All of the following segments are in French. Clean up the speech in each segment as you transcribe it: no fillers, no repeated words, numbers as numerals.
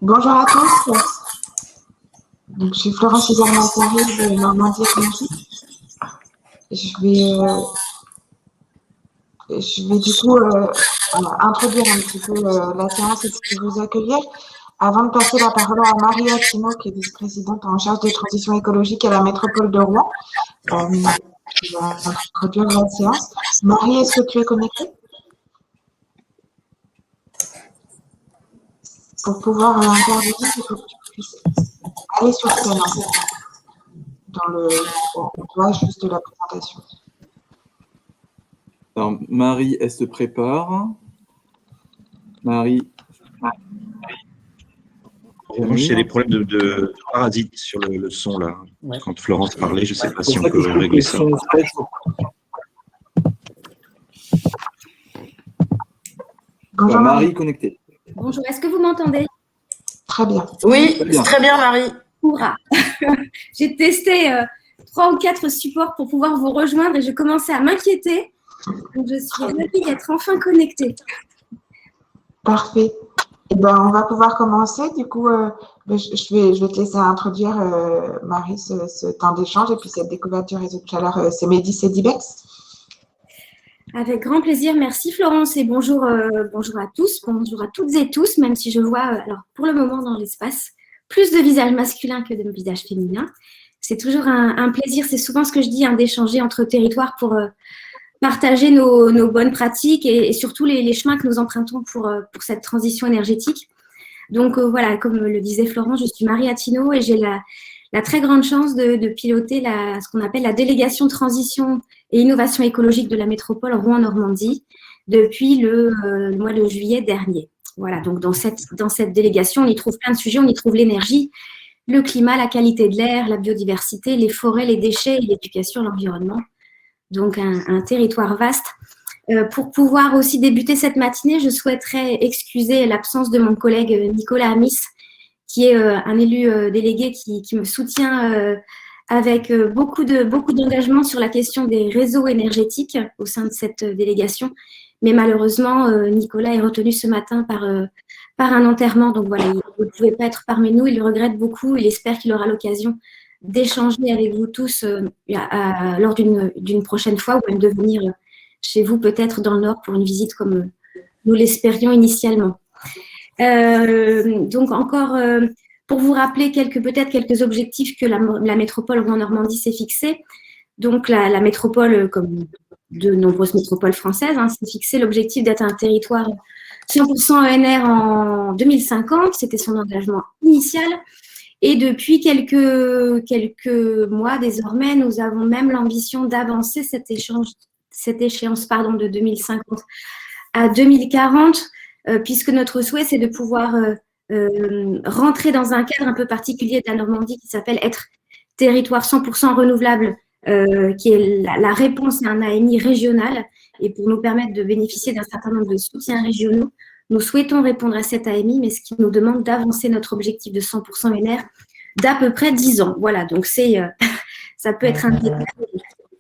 Bonjour à tous. Donc, je suis Florence César-Massari de Normandie Écologie. Je vais du coup introduire un petit peu la séance et puis vous accueillir. Avant de passer la parole à Marie Attino, qui est vice-présidente en charge des transitions écologiques à la métropole de Rouen, qui va introduire la séance. Marie, est-ce que tu es connectée? Pour pouvoir intervenir, il faut que tu puisses aller sur scène, en fait, on voit juste la présentation. Alors, Marie, elle se prépare. Marie. En revanche, j'ai des problèmes de parasites sur le son, là. Ouais. Quand Florence parlait, je ne sais pas si on peut régler ça. Bonjour Marie, connectée. Bonjour, est-ce que vous m'entendez? Très bien. Oui, c'est très bien Marie. Hurrah. J'ai testé 3 ou 4 supports pour pouvoir vous rejoindre et je commençais à m'inquiéter. Donc je suis ravie d'être enfin connectée. Parfait. Eh ben, on va pouvoir commencer. Du coup, je vais te laisser introduire, Marie, ce temps d'échange et puis cette découverte du réseau de chaleur, c'est Mehdi Sedibex. Avec grand plaisir. Merci Florence et bonjour, bonjour à tous, bonjour à toutes et tous, même si je vois, alors pour le moment dans l'espace, plus de visages masculins que de visages féminins. C'est toujours un plaisir, c'est souvent ce que je dis, d'échanger entre territoires pour partager nos bonnes pratiques et surtout les chemins que nous empruntons pour cette transition énergétique. Donc voilà, comme le disait Florence, je suis Marie Attino et j'ai la très grande chance de piloter ce qu'on appelle la délégation transition et innovation écologique de la métropole Rouen-Normandie depuis le mois de juillet dernier. Voilà, donc dans cette délégation, on y trouve plein de sujets, on y trouve l'énergie, le climat, la qualité de l'air, la biodiversité, les forêts, les déchets et l'éducation à l'environnement. Donc un territoire vaste. Pour pouvoir aussi débuter cette matinée, je souhaiterais excuser l'absence de mon collègue Nicolas Amis, qui est un élu délégué qui me soutient avec beaucoup d'engagement sur la question des réseaux énergétiques au sein de cette délégation. Mais malheureusement, Nicolas est retenu ce matin par un enterrement. Donc voilà, il ne pouvait pas être parmi nous. Il le regrette beaucoup. Il espère qu'il aura l'occasion d'échanger avec vous tous lors d'une prochaine fois ou même de venir chez vous peut-être dans le Nord pour une visite comme nous l'espérions initialement. Donc encore pour vous rappeler peut-être quelques objectifs que la métropole Rouen-Normandie s'est fixée. Donc la métropole, comme de nombreuses métropoles françaises, s'est fixé l'objectif d'être un territoire 100% ENR en 2050. C'était son engagement initial. Et depuis quelques mois désormais, nous avons même l'ambition d'avancer cette échéance de 2050 à 2040, puisque notre souhait, c'est de pouvoir rentrer dans un cadre un peu particulier de la Normandie qui s'appelle être territoire 100% renouvelable, qui est la réponse à un AMI régional. Et pour nous permettre de bénéficier d'un certain nombre de soutiens régionaux, nous souhaitons répondre à cet AMI, mais ce qui nous demande d'avancer notre objectif de 100% NR d'à peu près 10 ans. Voilà, donc ça peut être un détail,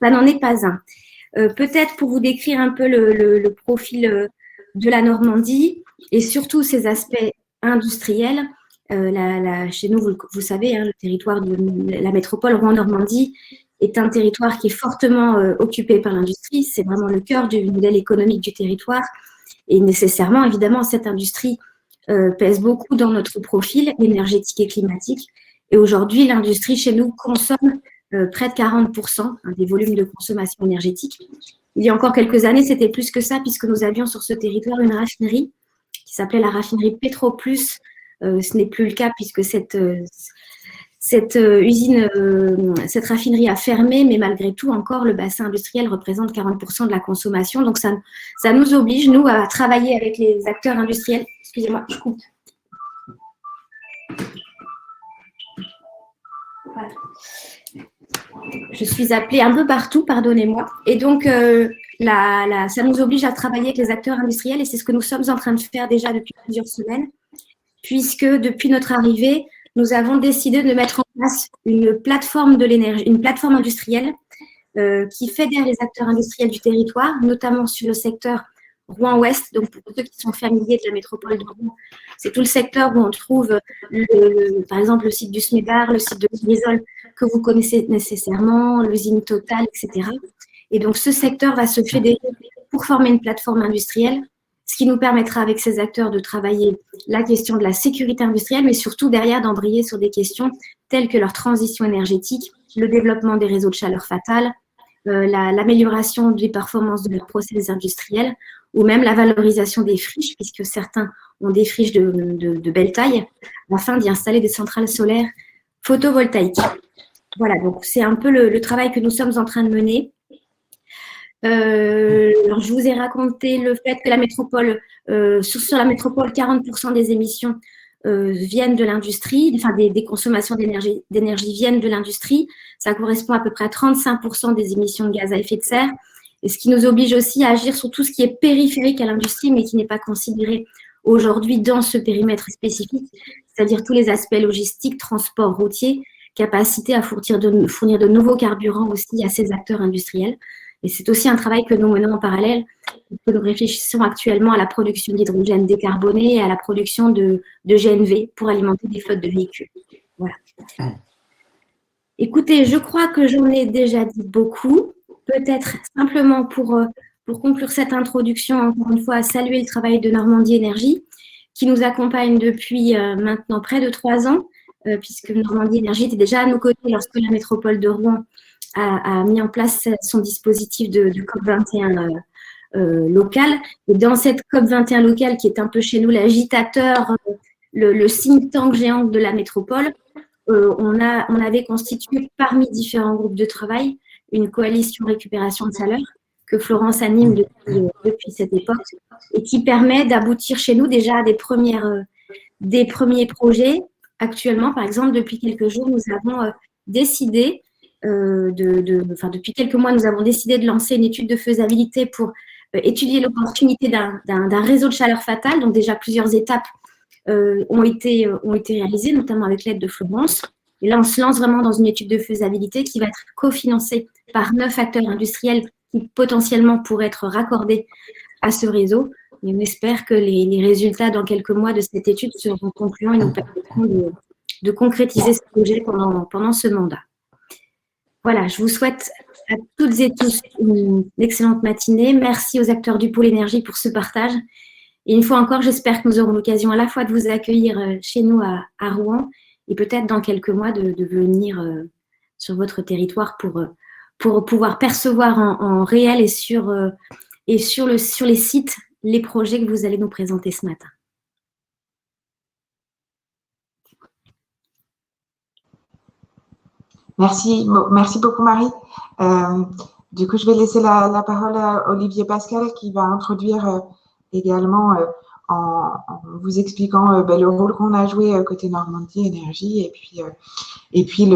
ça n'en est pas un. Peut-être pour vous décrire un peu le profil de la Normandie et surtout ses aspects industriels. Chez nous, vous savez, le territoire de la métropole Rouen-Normandie est un territoire qui est fortement occupé par l'industrie. C'est vraiment le cœur du modèle économique du territoire. Et nécessairement, évidemment, cette industrie pèse beaucoup dans notre profil énergétique et climatique. Et aujourd'hui, l'industrie chez nous consomme près de 40% des volumes de consommation énergétique. Il y a encore quelques années, c'était plus que ça, puisque nous avions sur ce territoire une raffinerie qui s'appelait la raffinerie Petroplus. Ce n'est plus le cas puisque cette usine, cette raffinerie a fermé, mais malgré tout, encore, le bassin industriel représente 40% de la consommation. Donc, ça nous oblige, nous, à travailler avec les acteurs industriels. Excusez-moi, je coupe. Voilà. Je suis appelée un peu partout, pardonnez-moi. Et donc, ça nous oblige à travailler avec les acteurs industriels et c'est ce que nous sommes en train de faire déjà depuis plusieurs semaines, puisque depuis notre arrivée, nous avons décidé de mettre en place une plateforme de l'énergie, une plateforme industrielle qui fédère les acteurs industriels du territoire, notamment sur le secteur Rouen-Ouest. Donc, pour ceux qui sont familiers de la métropole de Rouen, c'est tout le secteur où on trouve, par exemple, le site du SMEDAR, le site de Grisol, que vous connaissez nécessairement, l'usine Total, etc. Et donc, ce secteur va se fédérer pour former une plateforme industrielle, ce qui nous permettra avec ces acteurs de travailler la question de la sécurité industrielle, mais surtout derrière d'embrayer sur des questions telles que leur transition énergétique, le développement des réseaux de chaleur fatale, l'amélioration des performances de leurs process industriels ou même la valorisation des friches, puisque certains ont des friches de belle taille, afin d'y installer des centrales solaires photovoltaïques. Voilà, donc c'est un peu le travail que nous sommes en train de mener. Alors je vous ai raconté le fait que la métropole, sur la métropole, 40% des émissions viennent de l'industrie, enfin des consommations d'énergie viennent de l'industrie. Ça correspond à peu près à 35% des émissions de gaz à effet de serre. Et ce qui nous oblige aussi à agir sur tout ce qui est périphérique à l'industrie, mais qui n'est pas considéré aujourd'hui dans ce périmètre spécifique, c'est-à-dire tous les aspects logistiques, transport routier, capacité à fournir de nouveaux carburants aussi à ces acteurs industriels. Et c'est aussi un travail que nous menons en parallèle, que nous réfléchissons actuellement à la production d'hydrogène décarboné et à la production de GNV pour alimenter des flottes de véhicules. Voilà. Écoutez, je crois que j'en ai déjà dit beaucoup. Peut-être simplement pour conclure cette introduction, encore une fois, saluer le travail de Normandie Énergie, qui nous accompagne depuis maintenant près de 3 ans, puisque Normandie Énergie était déjà à nos côtés lorsque la métropole de Rouen a mis en place son dispositif de COP21 local. Et dans cette COP21 locale, qui est un peu chez nous l'agitateur, le think tank géant de la métropole, on avait constitué parmi différents groupes de travail une coalition récupération de chaleur que Florence anime depuis cette époque et qui permet d'aboutir chez nous déjà à des premiers projets. Actuellement, par exemple, depuis quelques jours, nous avons décidé depuis quelques mois, nous avons décidé de lancer une étude de faisabilité pour étudier l'opportunité d'un réseau de chaleur fatale. Donc déjà, plusieurs étapes ont été réalisées, notamment avec l'aide de Florence. Et là, on se lance vraiment dans une étude de faisabilité qui va être cofinancée par 9 acteurs industriels qui potentiellement pourraient être raccordés à ce réseau. Et on espère que les résultats dans quelques mois de cette étude seront concluants et nous permettront de concrétiser ce projet pendant ce mandat. Voilà, je vous souhaite à toutes et tous une excellente matinée. Merci aux acteurs du pôle énergie pour ce partage. Et une fois encore, j'espère que nous aurons l'occasion à la fois de vous accueillir chez nous à Rouen et peut-être dans quelques mois de venir sur votre territoire pour pouvoir percevoir en réel et sur les sites les projets que vous allez nous présenter ce matin. Merci beaucoup Marie. Du coup, je vais laisser la parole à Olivier Pascal qui va introduire également en vous expliquant le rôle qu'on a joué côté Normandie Énergie et puis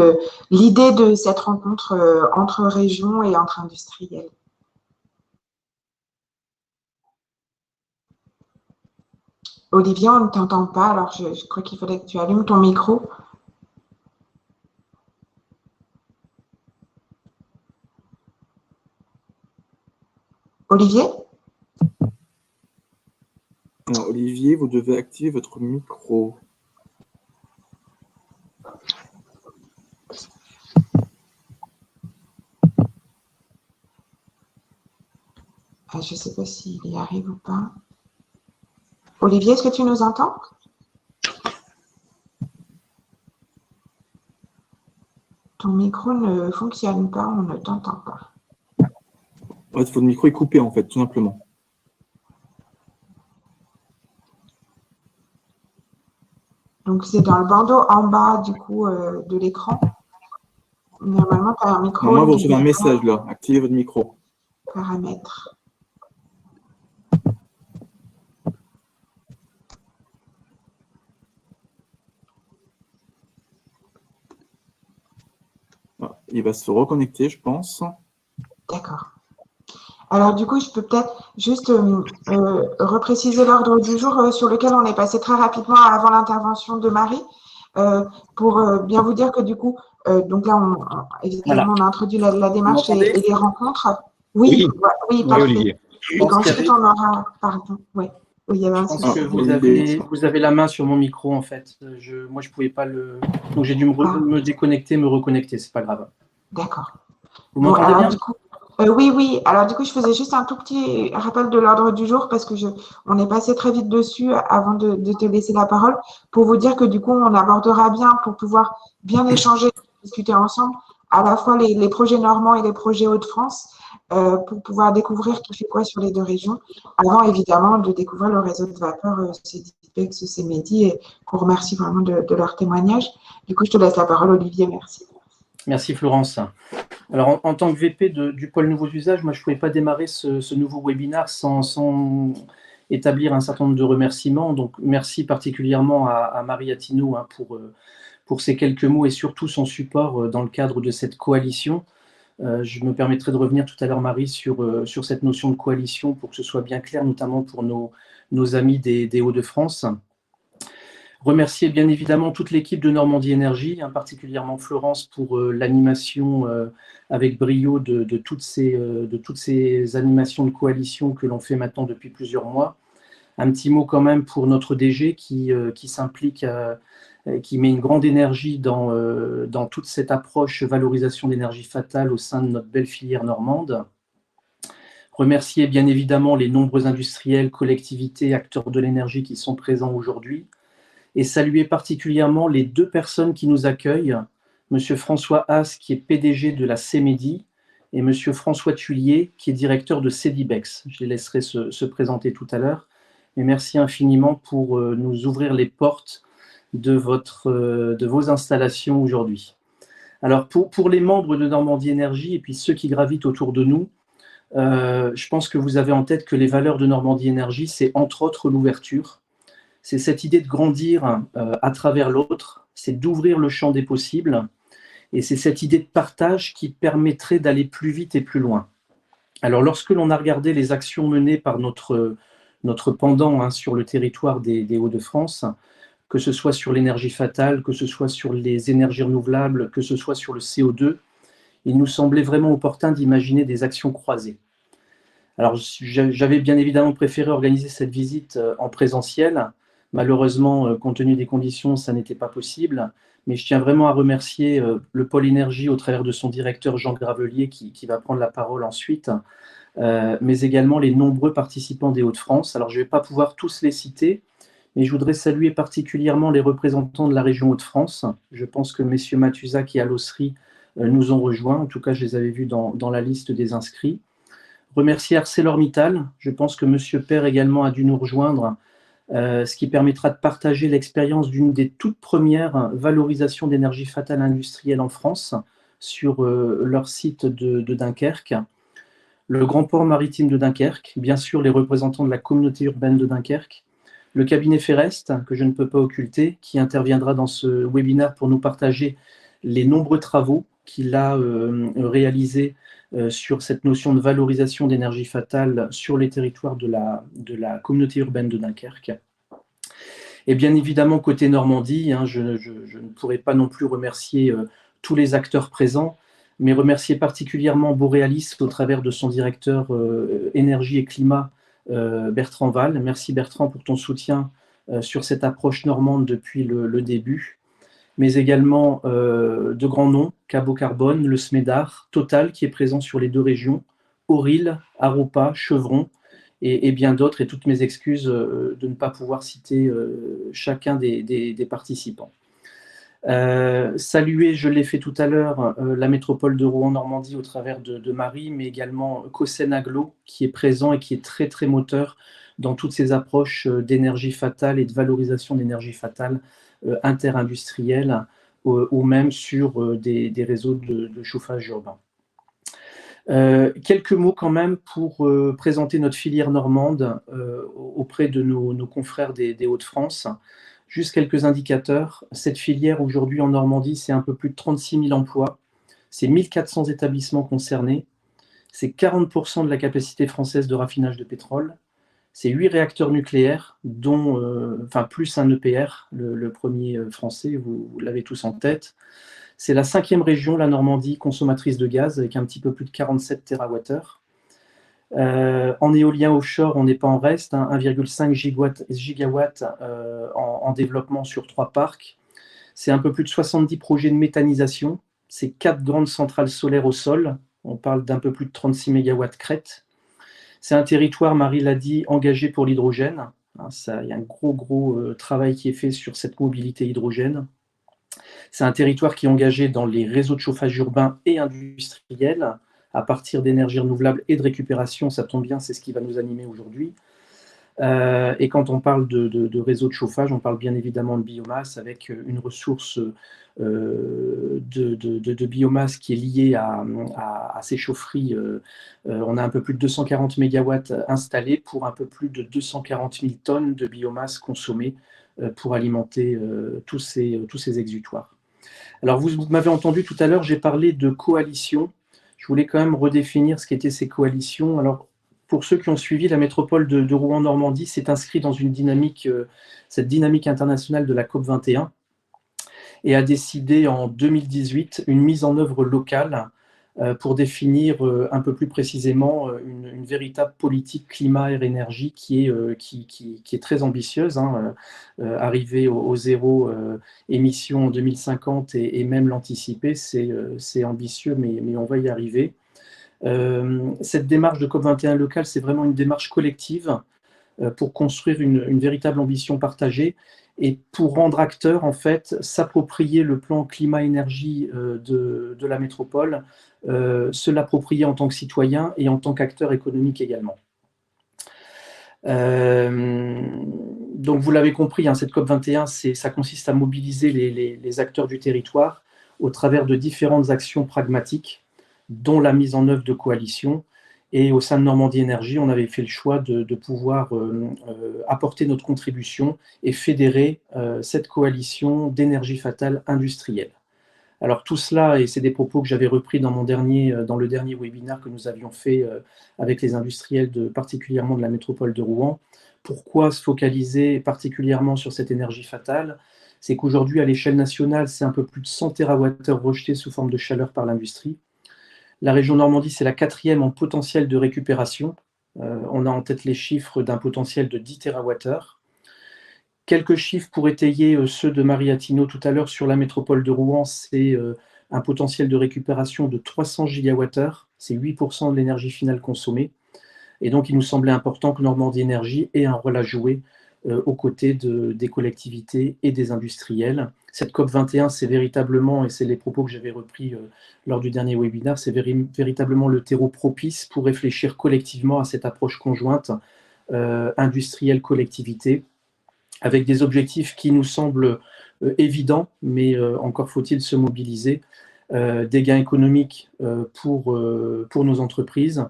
l'idée de cette rencontre entre régions et entre industriels. Olivier, on ne t'entend pas, alors je crois qu'il faudrait que tu allumes ton micro. Olivier ? Alors, Olivier, vous devez activer votre micro. Je ne sais pas s'il y arrive ou pas. Olivier, est-ce que tu nous entends? Ton micro ne fonctionne pas, on ne t'entend pas. Ouais, votre micro est coupé, en fait, tout simplement. Donc, c'est dans le bandeau en bas, du coup, de l'écran. Normalement, tu as un micro. Normalement, vous recevez un message, là. Activez votre micro. Paramètres. Il va se reconnecter, je pense. D'accord. Alors, du coup, je peux peut-être juste repréciser l'ordre du jour sur lequel on est passé très rapidement avant l'intervention de Marie, pour bien vous dire que du coup, donc là, évidemment, on a introduit la démarche et les rencontres. Oui, parfait. Olivier. Et qu'ensuite, on aura… Pardon, ouais. Oui, il y avait un Je pense que vous avez la main sur mon micro, en fait. Moi, je ne pouvais pas le… Donc, j'ai dû me déconnecter, me reconnecter. C'est pas grave. D'accord. Vous m'entendez bien? Du coup, oui. Alors, du coup, je faisais juste un tout petit rappel de l'ordre du jour parce que on est passé très vite dessus avant de te laisser la parole pour vous dire que du coup, on abordera bien pour pouvoir bien échanger, discuter ensemble, à la fois les projets normands et les projets Hauts-de-France pour pouvoir découvrir qui fait quoi sur les deux régions, avant évidemment de découvrir le réseau de vapeur CEDIPEX, CEMEDI, et qu'on remercie vraiment de leur témoignage. Du coup, je te laisse la parole, Olivier, merci. Merci Florence. Alors, en tant que VP du pôle nouveaux usages, moi, je ne pouvais pas démarrer ce nouveau webinaire sans établir un certain nombre de remerciements. Donc, merci particulièrement à Marie Attino pour ses quelques mots et surtout son support dans le cadre de cette coalition. Je me permettrai de revenir tout à l'heure, Marie, sur cette notion de coalition pour que ce soit bien clair, notamment pour nos amis des Hauts-de-France. Remercier bien évidemment toute l'équipe de Normandie Énergie, particulièrement Florence pour l'animation avec brio de toutes ces animations de coalition que l'on fait maintenant depuis plusieurs mois. Un petit mot quand même pour notre DG qui s'implique, qui met une grande énergie dans toute cette approche valorisation d'énergie fatale au sein de notre belle filière normande. Remercier bien évidemment les nombreux industriels, collectivités, acteurs de l'énergie qui sont présents aujourd'hui. Et saluer particulièrement les deux personnes qui nous accueillent, M. François Haas, qui est PDG de la CEMEDI, et M. François Thuillier, qui est directeur de CEDIPEX. Je les laisserai se présenter tout à l'heure. Et merci infiniment pour nous ouvrir les portes de vos installations aujourd'hui. Alors, pour les membres de Normandie Énergie et puis ceux qui gravitent autour de nous, je pense que vous avez en tête que les valeurs de Normandie Énergie, c'est entre autres l'ouverture. C'est cette idée de grandir à travers l'autre, c'est d'ouvrir le champ des possibles, et c'est cette idée de partage qui permettrait d'aller plus vite et plus loin. Alors, lorsque l'on a regardé les actions menées par notre pendant sur le territoire des Hauts-de-France, que ce soit sur l'énergie fatale, que ce soit sur les énergies renouvelables, que ce soit sur le CO2, il nous semblait vraiment opportun d'imaginer des actions croisées. Alors, j'avais bien évidemment préféré organiser cette visite en présentiel. Malheureusement, compte tenu des conditions, ça n'était pas possible. Mais je tiens vraiment à remercier le pôle énergie au travers de son directeur Jean Gravelier qui va prendre la parole ensuite, mais également les nombreux participants des Hauts-de-France. Alors, je ne vais pas pouvoir tous les citer, mais je voudrais saluer particulièrement les représentants de la région Hauts-de-France. Je pense que messieurs Mathusac et Alossery nous ont rejoints. En tout cas, je les avais vus dans la liste des inscrits. Remercier ArcelorMittal. Je pense que monsieur Père également a dû nous rejoindre, ce qui permettra de partager l'expérience d'une des toutes premières valorisations d'énergie fatale industrielle en France sur leur site de Dunkerque. Le Grand Port Maritime de Dunkerque, bien sûr les représentants de la communauté urbaine de Dunkerque, le cabinet Ferrest, que je ne peux pas occulter, qui interviendra dans ce webinaire pour nous partager les nombreux travaux qu'il a réalisés sur cette notion de valorisation d'énergie fatale sur les territoires de la communauté urbaine de Dunkerque. Et bien évidemment, côté Normandie, je ne pourrais pas non plus remercier tous les acteurs présents, mais remercier particulièrement Borealis au travers de son directeur énergie et climat, Bertrand Val. Merci Bertrand pour ton soutien sur cette approche normande depuis le début. Mais également de grands noms, Cabo Carbone, le SMEDAR, Total qui est présent sur les deux régions, Auril, Aropa, Chevron et bien d'autres, et toutes mes excuses de ne pas pouvoir citer chacun des participants. Saluer, je l'ai fait tout à l'heure, la métropole de Rouen-Normandie au travers de Marie, mais également Cossen Aglo qui est présent et qui est très très moteur dans toutes ces approches d'énergie fatale et de valorisation d'énergie fatale interindustrielle ou même sur des réseaux de chauffage urbain. Quelques mots quand même pour présenter notre filière normande auprès de nos confrères des Hauts-de-France. Juste quelques indicateurs. Cette filière aujourd'hui en Normandie, c'est un peu plus de 36 000 emplois, c'est 1400 établissements concernés, c'est 40% de la capacité française de raffinage de pétrole, c'est 8 réacteurs nucléaires, dont, plus un EPR, le premier français, vous l'avez tous en tête. C'est la 5e région, la Normandie, consommatrice de gaz, avec un petit peu plus de 47 TWh. En éolien offshore, on n'est pas en reste, hein, 1,5 gigawatts en développement sur 3 parcs. C'est un peu plus de 70 projets de méthanisation. C'est 4 grandes centrales solaires au sol. On parle d'un peu plus de 36 mégawatts crête. C'est un territoire, Marie l'a dit, engagé pour l'hydrogène. Il y a un gros travail qui est fait sur cette mobilité hydrogène. C'est un territoire qui est engagé dans les réseaux de chauffage urbain et industriels à partir d'énergies renouvelables et de récupération. Ça tombe bien, c'est ce qui va nous animer aujourd'hui. Et quand on parle de réseau de chauffage, on parle bien évidemment de biomasse avec une ressource de biomasse qui est liée à ces chaufferies. On a un peu plus de 240 mégawatts installés pour un peu plus de 240 000 tonnes de biomasse consommée pour alimenter tous ces exutoires. Alors vous m'avez entendu tout à l'heure, j'ai parlé de coalition. Je voulais quand même redéfinir ce qu'étaient ces coalitions. Alors, pour ceux qui ont suivi, la métropole de Rouen-Normandie s'est inscrite dans une dynamique, cette dynamique internationale de la COP21 et a décidé en 2018 une mise en œuvre locale pour définir un peu plus précisément une véritable politique climat et énergie qui est très ambitieuse, hein, arriver au zéro émission en 2050 et même l'anticiper, c'est ambitieux, mais on va y arriver. Cette démarche de COP21 locale, c'est vraiment une démarche collective pour construire une véritable ambition partagée et pour rendre acteur, en fait, s'approprier le plan climat-énergie de la métropole, se l'approprier en tant que citoyen et en tant qu'acteur économique également. Donc vous l'avez compris, hein, cette COP21, ça consiste à mobiliser les acteurs du territoire au travers de différentes actions pragmatiques, dont la mise en œuvre de coalitions. Et au sein de Normandie Énergie, on avait fait le choix de pouvoir apporter notre contribution et fédérer cette coalition d'énergie fatale industrielle. Alors tout cela, et c'est des propos que j'avais repris dans le dernier webinaire que nous avions fait avec les industriels particulièrement de la métropole de Rouen. Pourquoi se focaliser particulièrement sur cette énergie fatale? C'est qu'aujourd'hui, à l'échelle nationale, c'est un peu plus de 100 TWh rejetés sous forme de chaleur par l'industrie. La région Normandie, c'est la 4e en potentiel de récupération. On a en tête les chiffres d'un potentiel de 10 TWh. Quelques chiffres pour étayer ceux de Marie Attino tout à l'heure sur la métropole de Rouen, c'est un potentiel de récupération de 300 GWh, c'est 8% de l'énergie finale consommée. Et donc, il nous semblait important que Normandie Énergie ait un rôle à jouer aux côtés des collectivités et des industriels. Cette COP21, c'est véritablement, et c'est les propos que j'avais repris lors du dernier webinaire, c'est véritablement le terreau propice pour réfléchir collectivement à cette approche conjointe industrielle-collectivité, avec des objectifs qui nous semblent évidents, mais encore faut-il se mobiliser, des gains économiques pour nos entreprises,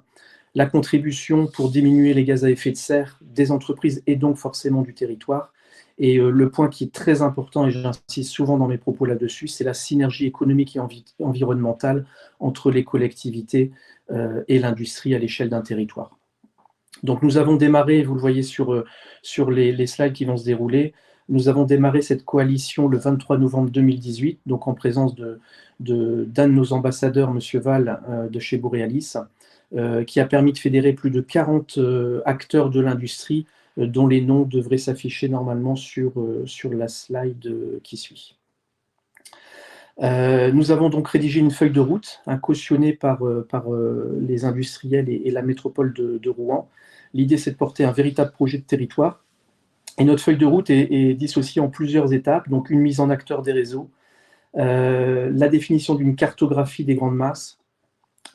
la contribution pour diminuer les gaz à effet de serre des entreprises et donc forcément du territoire. Et le point qui est très important, et j'insiste souvent dans mes propos là-dessus, c'est la synergie économique et environnementale entre les collectivités et l'industrie à l'échelle d'un territoire. Donc nous avons démarré, vous le voyez sur les slides qui vont se dérouler, nous avons démarré cette coalition le 23 novembre 2018, donc en présence d'un de nos ambassadeurs, M. Val, de chez Borealis, qui a permis de fédérer plus de 40 acteurs de l'industrie, dont les noms devraient s'afficher normalement sur la slide qui suit. Nous avons donc rédigé une feuille de route, cautionnée par les industriels et la métropole de Rouen. L'idée, c'est de porter un véritable projet de territoire. Et notre feuille de route est dissociée en plusieurs étapes, donc une mise en acteur des réseaux, la définition d'une cartographie des grandes masses,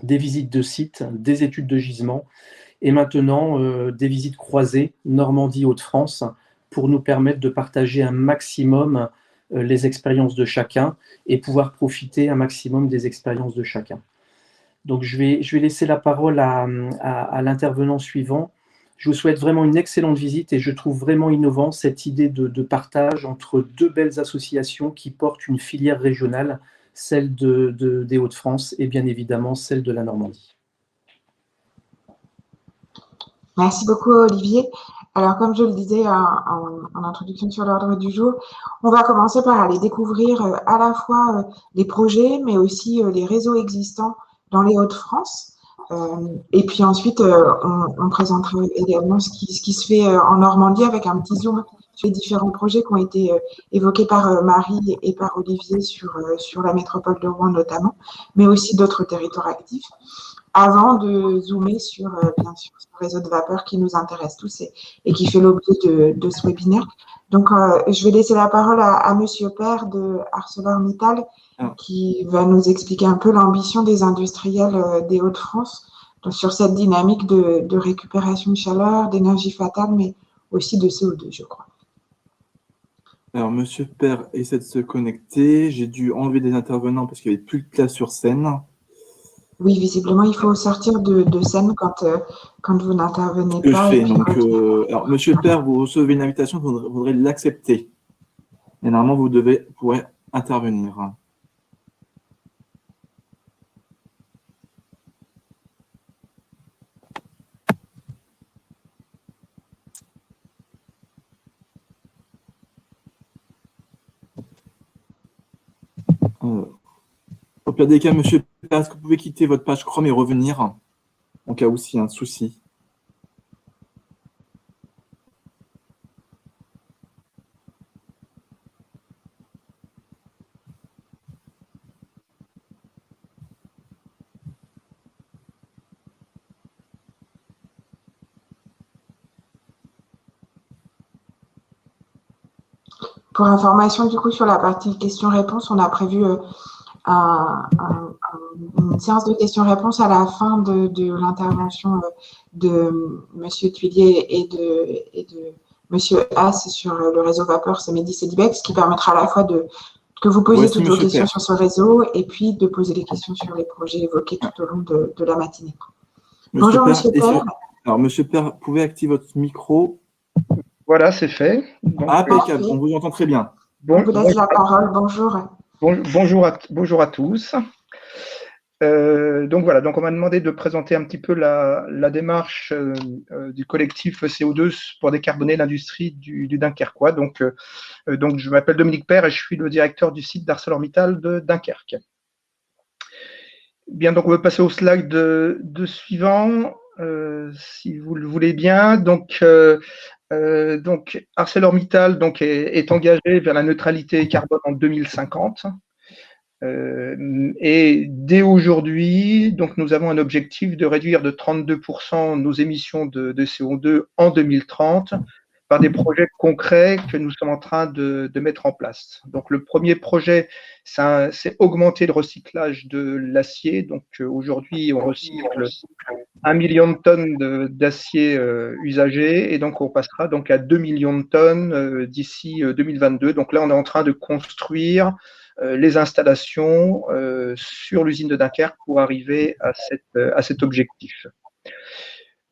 des visites de sites, des études de gisement, et maintenant des visites croisées, Normandie, Hauts-de-France, pour nous permettre de partager un maximum les expériences de chacun et pouvoir profiter un maximum des expériences de chacun. Donc je vais laisser la parole à l'intervenant suivant. Je vous souhaite vraiment une excellente visite et je trouve vraiment innovant cette idée de partage entre deux belles associations qui portent une filière régionale, celle des Hauts-de-France et bien évidemment celle de la Normandie. Merci beaucoup, Olivier. Alors, comme je le disais en introduction sur l'ordre du jour, on va commencer par aller découvrir à la fois les projets, mais aussi les réseaux existants dans les Hauts-de-France. Et puis ensuite, on présentera également ce qui se fait en Normandie avec un petit zoom sur les différents projets qui ont été évoqués par Marie et par Olivier sur la métropole de Rouen notamment, mais aussi d'autres territoires actifs, avant de zoomer sur, bien sûr, ce réseau de vapeur qui nous intéresse tous et qui fait l'objet de ce webinaire. Donc, je vais laisser la parole à Monsieur Père de ArcelorMittal, qui va nous expliquer un peu l'ambition des industriels des Hauts-de-France sur cette dynamique de récupération de chaleur, d'énergie fatale, mais aussi de CO2, je crois. Alors, Monsieur Père essaie de se connecter. J'ai dû enlever des intervenants parce qu'il n'y avait plus de place sur scène. Oui, visiblement, il faut sortir de scène quand vous n'intervenez pas. Je fais. Donc, alors, Monsieur Père, vous recevez une invitation, vous voudrez l'accepter. Et normalement, vous pourrez intervenir. Au pire des cas, Monsieur Père, est-ce que vous pouvez quitter votre page Chrome et revenir en cas où s'il y a un souci? Pour information, du coup, sur la partie questions-réponses, on a prévu une séance de questions-réponses à la fin de l'intervention de Monsieur Tuillier et de Monsieur Haas sur le réseau vapeur Semedis-Edibec, ce qui permettra à la fois que vous posiez toutes vos questions sur ce réseau et puis de poser des questions sur les projets évoqués tout au long de la matinée. Bonjour, Monsieur Père. Alors, Monsieur Père, vous pouvez activer votre micro. Voilà, c'est fait. Donc, impeccable, on vous entend très bien. On vous laisse la parole, bonjour. Bonjour à tous. Donc voilà, donc on m'a demandé de présenter un petit peu la démarche du collectif CO2 pour décarboner l'industrie du Dunkerquois. Donc je m'appelle Dominique Père et je suis le directeur du site d'ArcelorMittal de Dunkerque. Bien, donc on va passer au slide de suivant, si vous le voulez bien. Donc ArcelorMittal est engagé vers la neutralité carbone en 2050. Et dès aujourd'hui, donc nous avons un objectif de réduire de 32% nos émissions de CO2 en 2030 par des projets concrets que nous sommes en train de mettre en place. Donc le premier projet, c'est augmenter le recyclage de l'acier. Donc aujourd'hui, on recycle 1 million de tonnes d'acier usagé et donc on passera donc à 2 millions de tonnes d'ici 2022. Donc là, on est en train de construire les installations sur l'usine de Dunkerque pour arriver à cet objectif.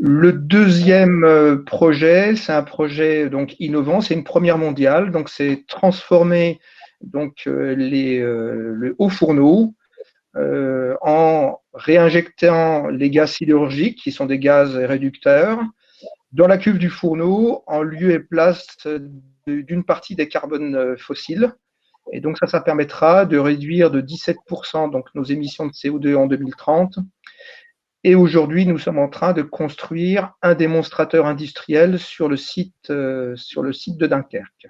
Le deuxième projet, c'est un projet donc innovant, c'est une première mondiale, donc c'est transformer donc le haut fourneau en réinjectant les gaz sidérurgiques, qui sont des gaz réducteurs, dans la cuve du fourneau en lieu et place d'une partie des carbones fossiles. Et donc ça permettra de réduire de 17% donc nos émissions de CO2 en 2030. Et aujourd'hui, nous sommes en train de construire un démonstrateur industriel sur le site de Dunkerque.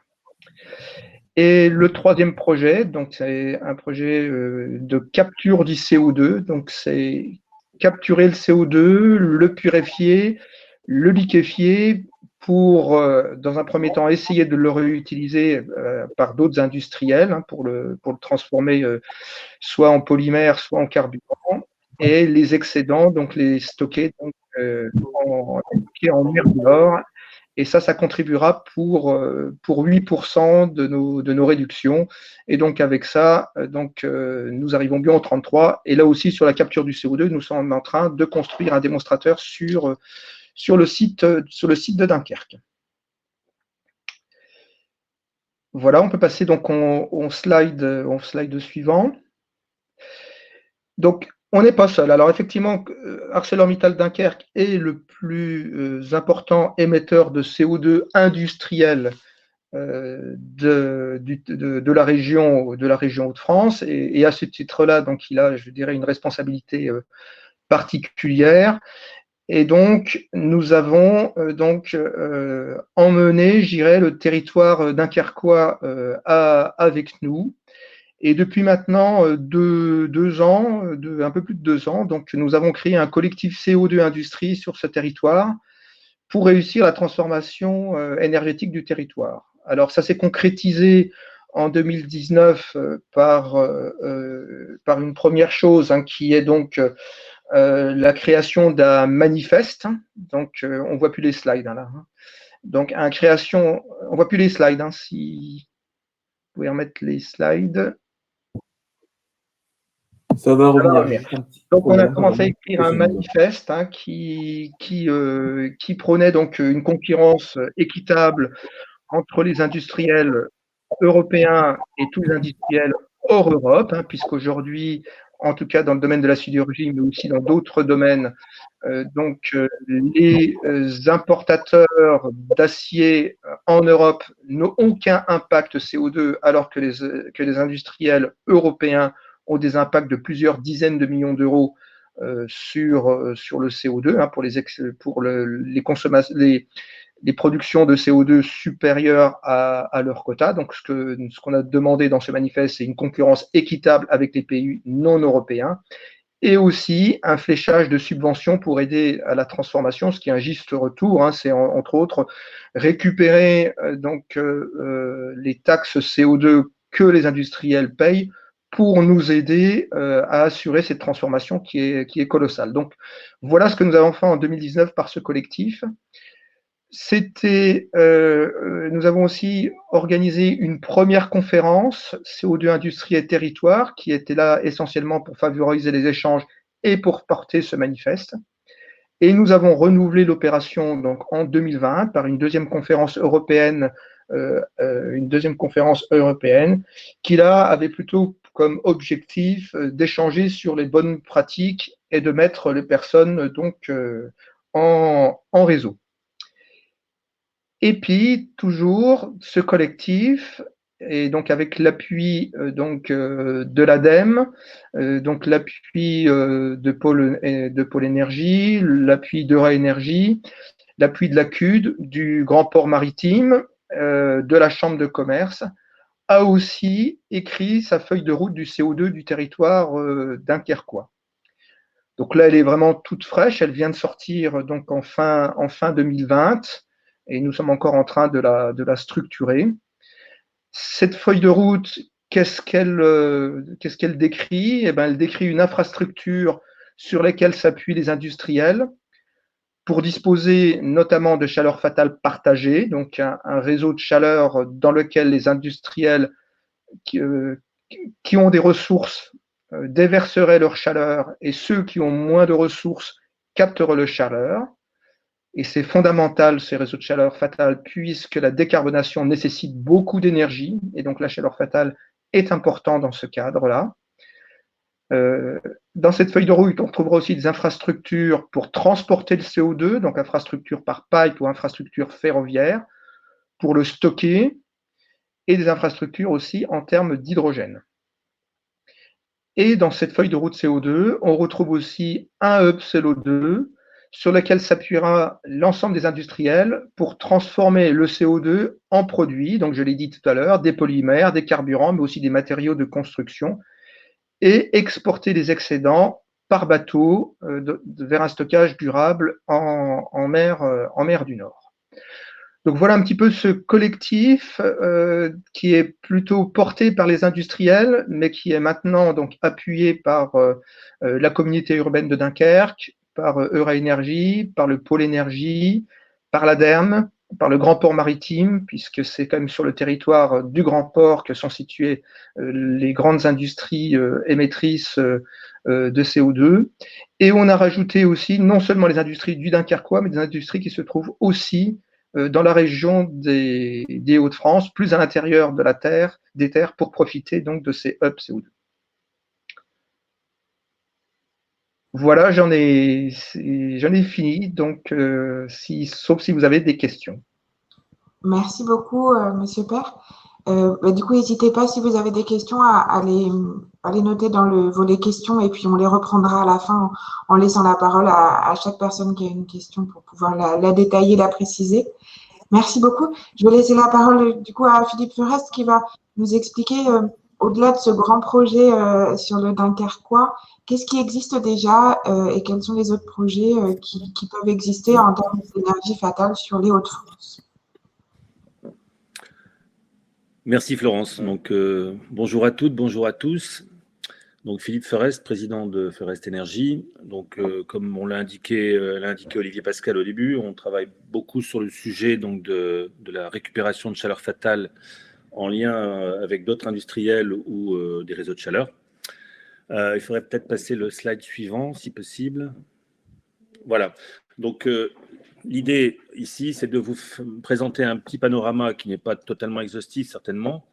Et le troisième projet, donc c'est un projet de capture du CO2. Donc c'est capturer le CO2, le purifier, le liquéfier pour, dans un premier temps, essayer de le réutiliser par d'autres industriels pour le transformer soit en polymère, soit en carburant, et les excédents, donc les stocker donc, en mer d'or. Et ça contribuera pour 8% de nos réductions. Et donc, avec ça, nous arrivons bien au 33. Et là aussi, sur la capture du CO2, nous sommes en train de construire un démonstrateur sur le site de Dunkerque. Voilà, on peut passer donc au slide suivant. Donc, on n'est pas seul. Alors, effectivement, ArcelorMittal Dunkerque est le plus important émetteur de CO2 industriel de la région Hauts-de-France. Et à ce titre-là, donc, il a, je dirais, une responsabilité particulière. Et donc, nous avons emmené, je dirais, le territoire dunkerquois avec nous. Et depuis maintenant un peu plus de 2 ans, donc nous avons créé un collectif CO2 Industrie sur ce territoire pour réussir la transformation énergétique du territoire. Alors, ça s'est concrétisé en 2019 par une première chose qui est donc la création d'un manifeste. Donc, on ne voit plus les slides là. Donc, on ne voit plus les slides. Si vous pouvez remettre les slides. Ça va revenir. Donc, on a commencé à écrire un manifeste qui prônait donc une concurrence équitable entre les industriels européens et tous les industriels hors Europe, puisqu'aujourd'hui, en tout cas dans le domaine de la sidérurgie, mais aussi dans d'autres domaines, les importateurs d'acier en Europe n'ont aucun impact CO2, alors que les industriels européens ont des impacts de plusieurs dizaines de millions d'euros sur le CO2 pour les productions de CO2 supérieures à leur quota. Donc, ce qu'on a demandé dans ce manifeste, c'est une concurrence équitable avec les pays non européens et aussi un fléchage de subventions pour aider à la transformation, ce qui est un juste retour. C'est entre autres récupérer les taxes CO2 que les industriels payent pour nous aider à assurer cette transformation qui est colossale. Donc, voilà ce que nous avons fait en 2019 par ce collectif. Nous avons aussi organisé une première conférence CO2 Industrie et Territoire qui était là essentiellement pour favoriser les échanges et pour porter ce manifeste. Et nous avons renouvelé l'opération donc en 2020 par une deuxième conférence européenne, qui là avait plutôt comme objectif d'échanger sur les bonnes pratiques et de mettre les personnes donc en réseau. Et puis, toujours, ce collectif, et donc avec l'appui de l'ADEME, donc l'appui de Pôle Énergie, l'appui d'Eura Énergie, l'appui de la CUD, du Grand Port Maritime, de la Chambre de commerce, a aussi écrit sa feuille de route du CO2 du territoire dunkerquois. Donc là, elle est vraiment toute fraîche, elle vient de sortir donc en fin 2020. Et nous sommes encore en train de la structurer. Cette feuille de route, qu'est-ce qu'elle décrit ? Elle décrit une infrastructure sur laquelle s'appuient les industriels pour disposer notamment de chaleur fatale partagée, donc un réseau de chaleur dans lequel les industriels qui ont des ressources déverseraient leur chaleur et ceux qui ont moins de ressources capteraient leur chaleur. Et c'est fondamental, ces réseaux de chaleur fatale, puisque la décarbonation nécessite beaucoup d'énergie, et donc la chaleur fatale est importante dans ce cadre-là. Dans cette feuille de route, on trouvera aussi des infrastructures pour transporter le CO2, donc infrastructures par pipe ou infrastructures ferroviaires, pour le stocker, et des infrastructures aussi en termes d'hydrogène. Et dans cette feuille de route CO2, on retrouve aussi un hub CO2, sur lequel s'appuiera l'ensemble des industriels pour transformer le CO2 en produits, donc je l'ai dit tout à l'heure, des polymères, des carburants, mais aussi des matériaux de construction, et exporter les excédents par bateau vers un stockage durable en mer du Nord. Donc voilà un petit peu ce collectif qui est plutôt porté par les industriels, mais qui est maintenant donc appuyé par la communauté urbaine de Dunkerque, par Eura Énergie, par le Pôle Énergie, par l'ADEME, par le Grand Port Maritime, puisque c'est quand même sur le territoire du Grand Port que sont situées les grandes industries émettrices de CO2. Et on a rajouté aussi non seulement les industries du Dunkerquois, mais des industries qui se trouvent aussi dans la région des Hauts-de-France, plus à l'intérieur des terres, pour profiter donc de ces hubs CO2. Voilà, j'en ai fini, donc sauf si vous avez des questions. Merci beaucoup, Monsieur Père. Du coup, n'hésitez pas, si vous avez des questions, à les noter dans le volet questions et puis on les reprendra à la fin en laissant la parole à chaque personne qui a une question pour pouvoir la détailler, la préciser. Merci beaucoup. Je vais laisser la parole du coup à Philippe Forest qui va nous expliquer, au-delà de ce grand projet sur le Dunkerquois, qu'est-ce qui existe déjà et quels sont les autres projets qui peuvent exister en termes d'énergie fatale sur les Hauts-de-France. Merci Florence. Donc, bonjour à toutes, bonjour à tous. Donc, Philippe Forest, président de Forest Énergie. Donc, comme on l'a indiqué Olivier Pascal au début, on travaille beaucoup sur le sujet donc, de la récupération de chaleur fatale en lien avec d'autres industriels ou des réseaux de chaleur. Il faudrait peut-être passer le slide suivant, si possible. Voilà. Donc, l'idée ici, c'est de vous présenter un petit panorama qui n'est pas totalement exhaustif, certainement,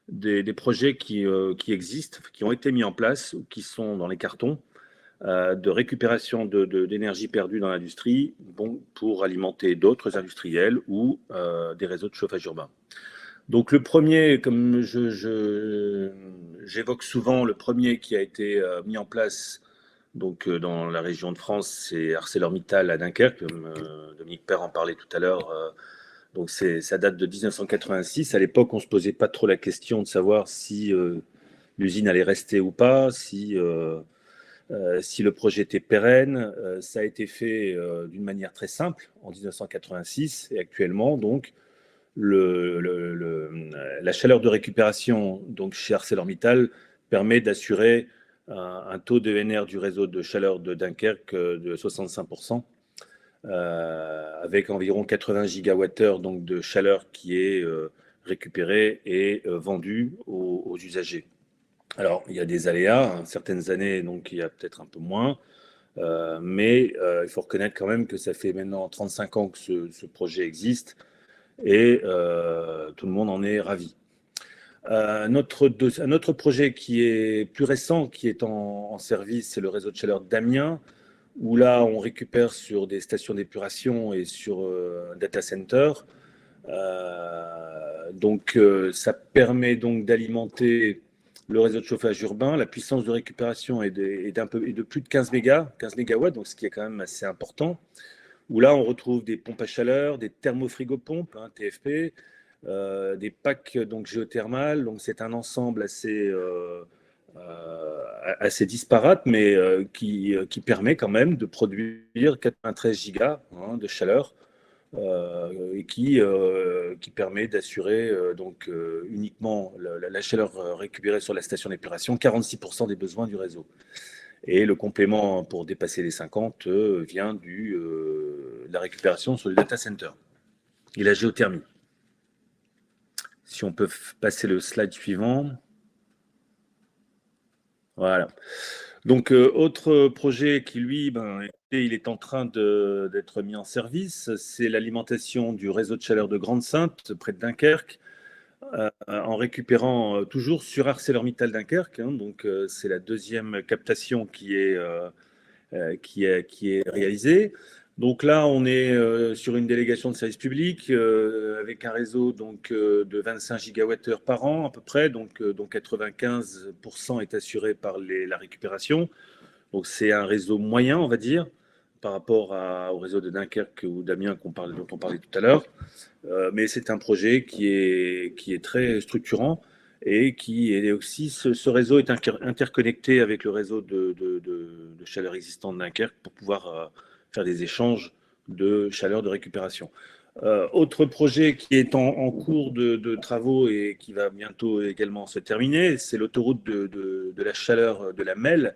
des projets qui existent, qui ont été mis en place ou qui sont dans les cartons de récupération d'énergie perdue dans l'industrie pour alimenter d'autres industriels ou des réseaux de chauffage urbain. Donc, le premier, comme j'évoque souvent, le premier qui a été mis en place donc, dans la région de France, c'est ArcelorMittal à Dunkerque, comme Dominique Père en parlait tout à l'heure. Donc, ça date de 1986. À l'époque, on ne se posait pas trop la question de savoir si l'usine allait rester ou pas, si le projet était pérenne. Ça a été fait d'une manière très simple en 1986 et actuellement, donc, la chaleur de récupération donc, chez ArcelorMittal permet d'assurer un taux de NR du réseau de chaleur de Dunkerque de 65%, avec environ 80 gigawattheures donc, de chaleur qui est récupérée et vendue aux usagers. Alors, il y a des aléas, hein, certaines années, donc il y a peut-être un peu moins, mais il faut reconnaître quand même que ça fait maintenant 35 ans que ce projet existe et tout le monde en est ravi. Un autre projet qui est plus récent, qui est en service, c'est le réseau de chaleur d'Amiens, où là, on récupère sur des stations d'épuration et sur un data center. Donc, ça permet donc d'alimenter le réseau de chauffage urbain. La puissance de récupération est de plus de 15 mégawatts, donc ce qui est quand même assez important. Où là, on retrouve des pompes à chaleur, des thermofrigopompes, hein, TFP, des packs donc, géothermales. Donc, c'est un ensemble assez disparate, mais qui permet quand même de produire 93 gigas hein, de chaleur et qui permet d'assurer donc uniquement la chaleur récupérée sur la station d'épuration, 46% des besoins du réseau. Et le complément pour dépasser les 50 vient de la récupération sur le data center et la géothermie. Si on peut passer le slide suivant. Voilà. Donc, autre projet qui, lui, il est en train d'être mis en service, c'est l'alimentation du réseau de chaleur de Grande-Synthe, près de Dunkerque, en récupérant toujours sur ArcelorMittal Dunkerque. Hein, donc, c'est la deuxième captation qui est réalisée. Donc là, on est sur une délégation de service public avec un réseau donc, de 25 gigawattheures par an à peu près. Donc 95% est assuré par la récupération. Donc c'est un réseau moyen, on va dire, par rapport au réseau de Dunkerque ou d'Amiens dont on parlait tout à l'heure. Mais c'est un projet qui est très structurant et qui est aussi, ce réseau est interconnecté avec le réseau de chaleur existant de Dunkerque pour pouvoir faire des échanges de chaleur de récupération. Autre projet qui est en cours de travaux et qui va bientôt également se terminer, c'est l'autoroute de la chaleur de la Melle,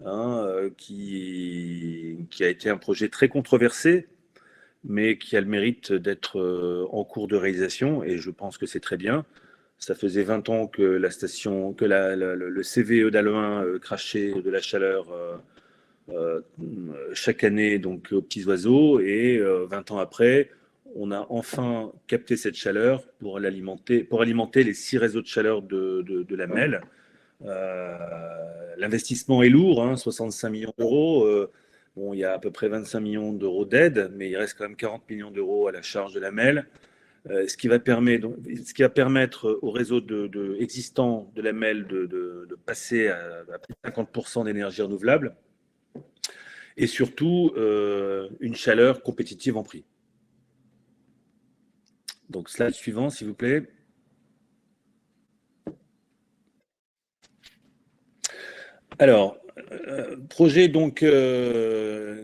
hein, qui a été un projet très controversé, mais qui a le mérite d'être en cours de réalisation, et je pense que c'est très bien. Ça faisait 20 ans que le CVE d'Halluin crachait de la chaleur chaque année donc, aux petits oiseaux, et 20 ans après, on a enfin capté cette chaleur pour alimenter les 6 réseaux de chaleur de la Melle. L'investissement est lourd, hein, 65 millions d'euros. Bon, il y a à peu près 25 millions d'euros d'aide, mais il reste quand même 40 millions d'euros à la charge de la Melle. ce qui va permettre au réseau existant de la MEL de passer à plus de 50% d'énergie renouvelable et surtout une chaleur compétitive en prix. Donc, slide suivant, s'il vous plaît. Alors, projet donc est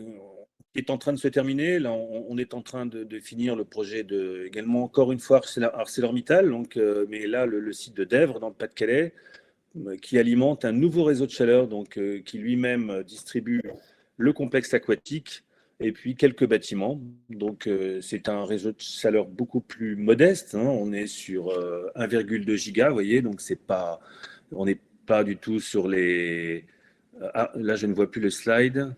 en train de se terminer. Là, on est en train de finir le projet également, encore une fois, ArcelorMittal, donc, mais là, le site de Dèvres, dans le Pas-de-Calais, qui alimente un nouveau réseau de chaleur, donc, qui lui-même distribue le complexe aquatique et puis quelques bâtiments. Donc, c'est un réseau de chaleur beaucoup plus modeste. Hein. On est sur 1,2 giga, vous voyez, donc on n'est pas du tout sur les... Ah, là, je ne vois plus le slide.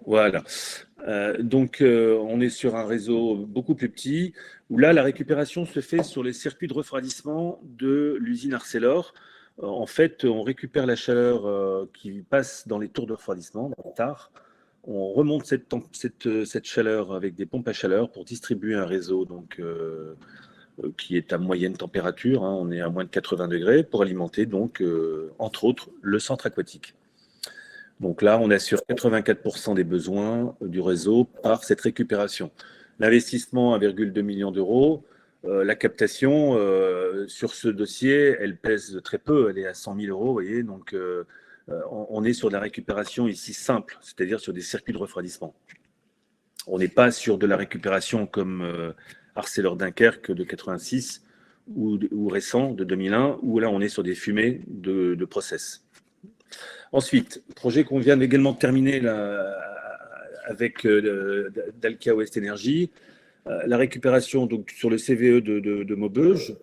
Voilà. Donc, on est sur un réseau beaucoup plus petit, où là, la récupération se fait sur les circuits de refroidissement de l'usine Arcelor. En fait, on récupère la chaleur qui passe dans les tours de refroidissement, dans le tard. On remonte cette chaleur avec des pompes à chaleur pour distribuer un réseau donc, qui est à moyenne température. Hein, on est à moins de 80 degrés pour alimenter, donc, entre autres, le centre aquatique. Donc là, on assure 84% des besoins du réseau par cette récupération. L'investissement, 1,2 million d'euros. La captation, sur ce dossier, elle pèse très peu. Elle est à 100 000 euros, vous voyez. Donc, on est sur de la récupération ici simple, c'est-à-dire sur des circuits de refroidissement. On n'est pas sur de la récupération comme Arcelor Dunkerque de 86 ou récent de 2001, où là, on est sur des fumées de process. Ensuite, projet qu'on vient également de terminer là, avec Dalkia West Energy, la récupération donc, sur le CVE de Maubeuge,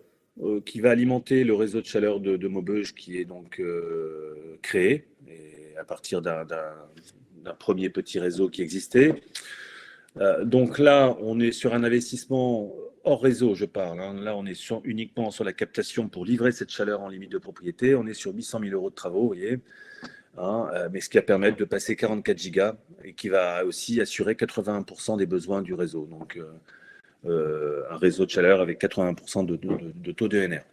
qui va alimenter le réseau de chaleur de Maubeuge qui est donc créé et à partir d'un premier petit réseau qui existait. Donc là, on est sur un investissement hors réseau, je parle. Hein. Là, on est uniquement sur la captation pour livrer cette chaleur en limite de propriété. On est sur 800 000 euros de travaux, vous voyez. Hein, mais ce qui va permettre de passer 44 gigas et qui va aussi assurer 81% des besoins du réseau. Donc, un réseau de chaleur avec 80% de taux d'ENR.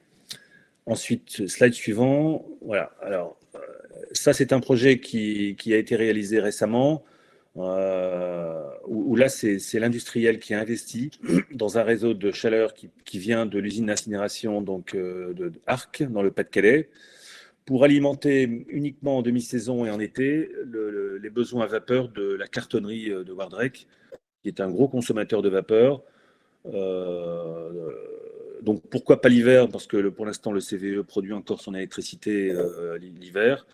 Ensuite, slide suivant. Voilà. Alors, ça, c'est un projet qui a été réalisé récemment, où là, c'est l'industriel qui a investi dans un réseau de chaleur qui vient de l'usine d'incinération de Arc, dans le Pas-de-Calais, pour alimenter uniquement en demi-saison et en été les besoins à vapeur de la cartonnerie de Wardrek, qui est un gros consommateur de vapeur. Donc pourquoi pas l'hiver? Parce que pour l'instant, le CVE produit encore son électricité l'hiver.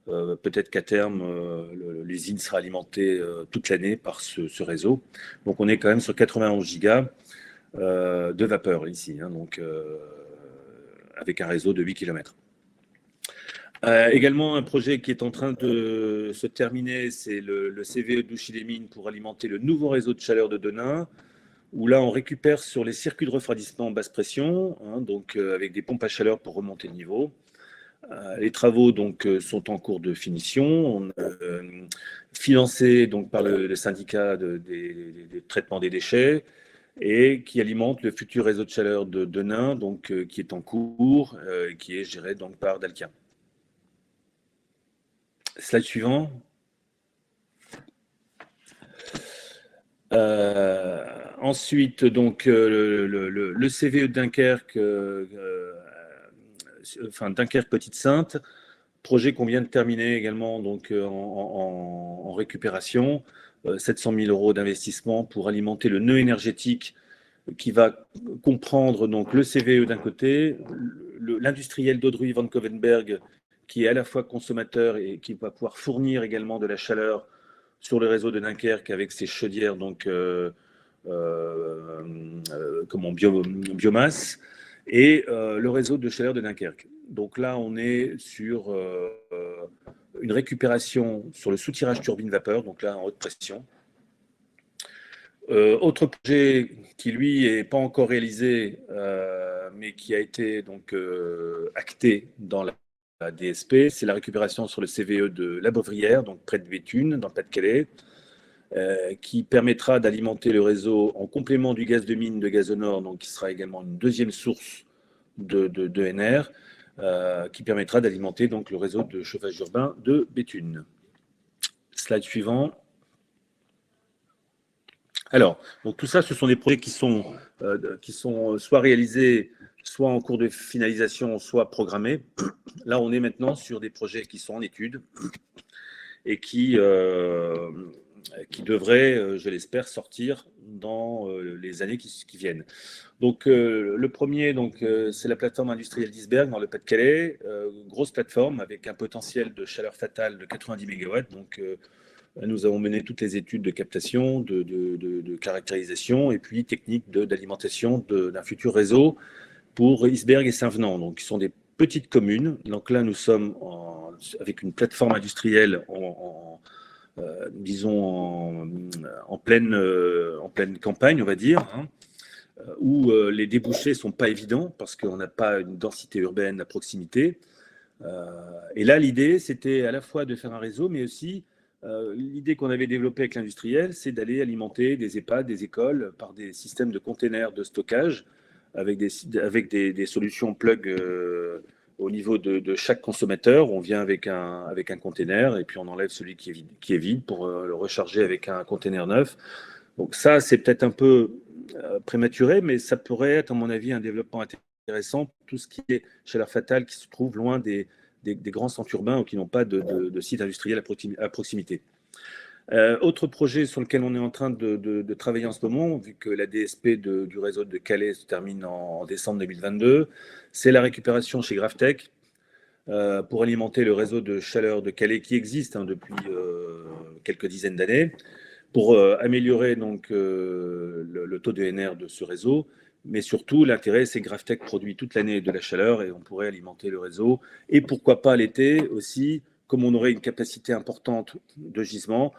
Peut-être qu'à terme, l'usine sera alimentée toute l'année par ce réseau. Donc on est quand même sur 91 gigas de vapeur ici, hein, donc, avec un réseau de 8 km. Également, un projet qui est en train de se terminer, c'est le CVE d'Ouchy-les-Mines pour alimenter le nouveau réseau de chaleur de Denain, où là, on récupère sur les circuits de refroidissement basse pression, hein, donc avec des pompes à chaleur pour remonter le niveau. Les travaux donc, sont en cours de finition, financés donc, par le syndicat des traitements des déchets, et qui alimente le futur réseau de chaleur de Denain, donc, qui est en cours, qui est géré donc, par Dalkia. Slide suivant. Ensuite, donc, le CVE de Dunkerque, enfin Dunkerque Petite Sainte, projet qu'on vient de terminer également donc, en récupération, 700 000 euros d'investissement pour alimenter le nœud énergétique qui va comprendre donc, le CVE d'un côté, l'industriel d'Audruy Van Kovenberg qui est à la fois consommateur et qui va pouvoir fournir également de la chaleur sur le réseau de Dunkerque avec ses chaudières donc, biomasse, et le réseau de chaleur de Dunkerque. Donc là, on est sur une récupération sur le soutirage turbine-vapeur, donc là en haute pression. Autre projet qui, lui, n'est pas encore réalisé, mais qui a été donc, acté dans la DSP, c'est la récupération sur le CVE de La Bauvrière, donc près de Béthune, dans le Pas-de-Calais. qui permettra d'alimenter le réseau en complément du gaz de mine de Gazonor, donc qui sera également une deuxième source d'ENR, qui permettra d'alimenter donc le réseau de chauffage urbain de Béthune. Slide suivant. Alors, donc tout ça, ce sont des projets qui sont soit réalisés, soit en cours de finalisation, soit programmés. Là, on est maintenant sur des projets qui sont en étude et qui devraient, je l'espère, sortir dans les années qui viennent. Donc, le premier, c'est la plateforme industrielle d'Isberg dans le Pas-de-Calais. Grosse plateforme avec un potentiel de chaleur fatale de 90 MW. Donc, nous avons mené toutes les études de captation, de caractérisation et puis technique d'alimentation d'un futur réseau pour Isberg et Saint-Venant. Donc, qui sont des petites communes. Donc là, nous sommes avec une plateforme industrielle disons en pleine campagne, on va dire, hein, où les débouchés ne sont pas évidents parce qu'on n'a pas une densité urbaine à proximité. Et là, l'idée, c'était à la fois de faire un réseau, mais aussi l'idée qu'on avait développée avec l'industriel, c'est d'aller alimenter des EHPAD, des écoles par des systèmes de containers de stockage avec des solutions plug au niveau de chaque consommateur. On vient avec un container et puis on enlève celui qui est vide pour le recharger avec un container neuf. Donc ça, c'est peut-être un peu prématuré, mais ça pourrait être, à mon avis, un développement intéressant. Tout ce qui est chaleur fatale qui se trouve loin des grands centres urbains ou qui n'ont pas de site industriel à proximité. Autre projet sur lequel on est en train de travailler en ce moment, vu que la DSP du réseau de Calais se termine en décembre 2022, c'est la récupération chez GrafTech pour alimenter le réseau de chaleur de Calais qui existe depuis quelques dizaines d'années, pour améliorer donc le taux d'ENR de ce réseau. Mais surtout, l'intérêt, c'est que GrafTech produit toute l'année de la chaleur et on pourrait alimenter le réseau. Et pourquoi pas l'été aussi, comme on aurait une capacité importante de gisement,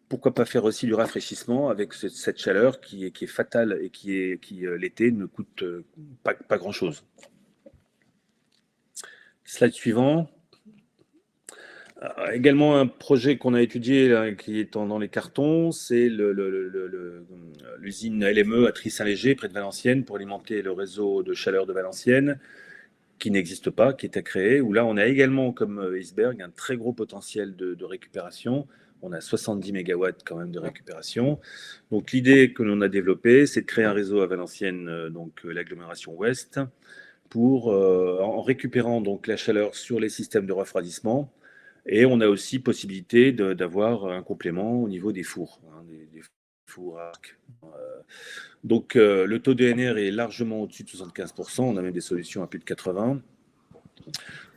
pourquoi pas faire aussi du rafraîchissement avec cette chaleur qui est fatale et qui l'été ne coûte pas grand-chose. Slide suivant. Également un projet qu'on a étudié là, qui est dans les cartons, c'est l'usine LME à Trie-Saint-Léger, près de Valenciennes, pour alimenter le réseau de chaleur de Valenciennes, qui n'existe pas, qui est à créer, où là on a également, comme Isberg, un très gros potentiel de récupération. On a 70 MW quand même de récupération. Donc l'idée que l'on a développée, c'est de créer un réseau à Valenciennes, donc l'agglomération ouest, en récupérant donc la chaleur sur les systèmes de refroidissement. Et on a aussi possibilité d'avoir un complément au niveau des fours, des fours arc. Donc le taux d'ENR est largement au-dessus de 75%, on a même des solutions à plus de 80%,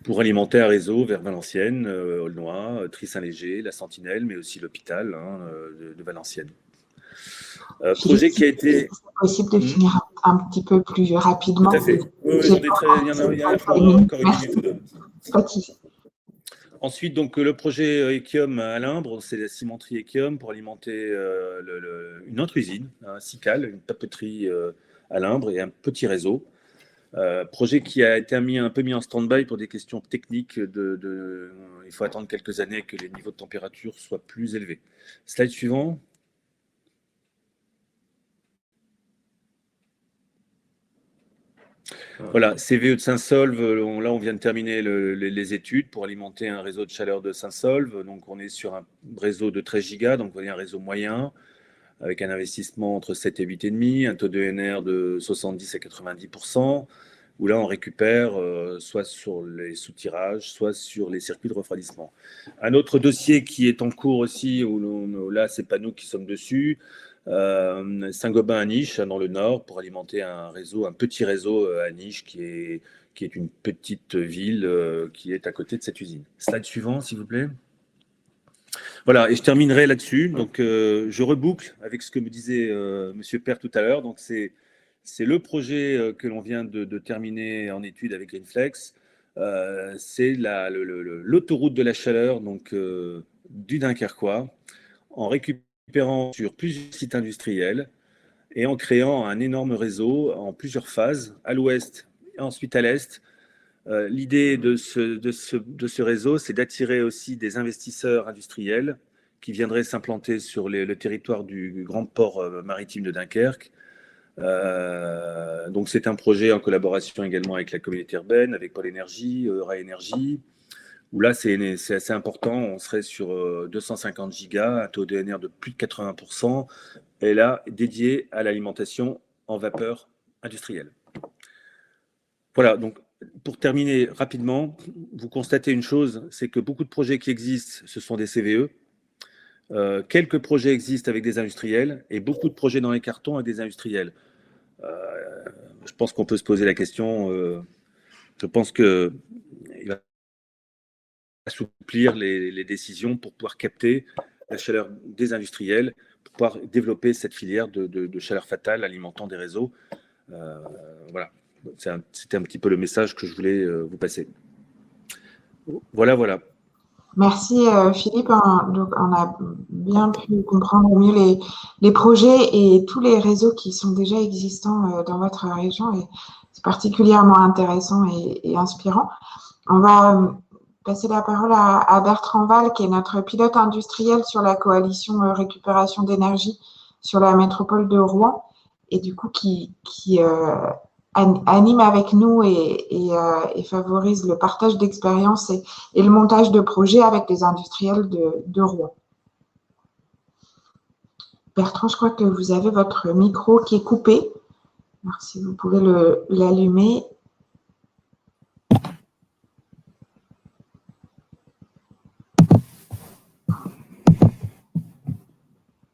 pour alimenter un réseau vers Valenciennes, Aulnois, Trie-Saint-Léger, la Sentinelle, mais aussi l'hôpital de Valenciennes. Projet qui a été... C'est possible de finir un petit peu plus rapidement. Tout à fait. Oui, il y en a pour moi encore une minute ou deux. Ensuite, donc, le projet Echium à Limbre, c'est la cimenterie Echium pour alimenter une autre usine, un Cical, une papeterie à Limbre et un petit réseau. Projet qui a été un peu mis en stand-by pour des questions techniques. Il faut attendre quelques années que les niveaux de température soient plus élevés. Slide suivant. Voilà, CVE de Saint-Saulve, là on vient de terminer les études pour alimenter un réseau de chaleur de Saint-Saulve. Donc on est sur un réseau de 13 gigas, donc on est un réseau moyen, avec un investissement entre 7 et 8,5, un taux d'ENR de 70 à 90%, où là on récupère soit sur les soutirages, soit sur les circuits de refroidissement. Un autre dossier qui est en cours aussi, où là c'est pas nous qui sommes dessus, Saint-Gobain à Niche, dans le nord, pour alimenter un petit réseau à Niche, qui est une petite ville qui est à côté de cette usine. Slide suivant, s'il vous plaît. Voilà, et je terminerai là-dessus. Donc, je reboucle avec ce que me disait Monsieur Père tout à l'heure. Donc, c'est le projet que l'on vient de terminer en étude avec Greenflex. C'est l'autoroute de la chaleur, donc du Dunkerquois, en récupérant sur plusieurs sites industriels et en créant un énorme réseau en plusieurs phases, à l'ouest et ensuite à l'est. L'idée de ce réseau, c'est d'attirer aussi des investisseurs industriels qui viendrait s'implanter sur le territoire du grand port maritime de Dunkerque. Donc c'est un projet en collaboration également avec la communauté urbaine, avec Pôle Énergie, Eura Énergie, où là c'est assez important, on serait sur 250 gigas, un taux d'ENR de plus de 80%, et là dédié à l'alimentation en vapeur industrielle. Voilà, donc pour terminer rapidement, vous constatez une chose, c'est que beaucoup de projets qui existent, ce sont des CVE. Quelques projets existent avec des industriels et beaucoup de projets dans les cartons avec des industriels. Je pense qu'on peut se poser la question. Je pense qu'il va assouplir les décisions pour pouvoir capter la chaleur des industriels, pour pouvoir développer cette filière de chaleur fatale alimentant des réseaux. Voilà, c'était un petit peu le message que je voulais vous passer. Voilà. Merci Philippe. Donc, on a bien pu comprendre mieux les projets et tous les réseaux qui sont déjà existants dans votre région. Et c'est particulièrement intéressant et inspirant. On va passer la parole à Bertrand Val, qui est notre pilote industriel sur la coalition récupération d'énergie sur la métropole de Rouen, et du coup qui anime avec nous et favorise le partage d'expériences et le montage de projets avec les industriels de Rouen. Bertrand, je crois que vous avez votre micro qui est coupé. Alors, si vous pouvez l'allumer.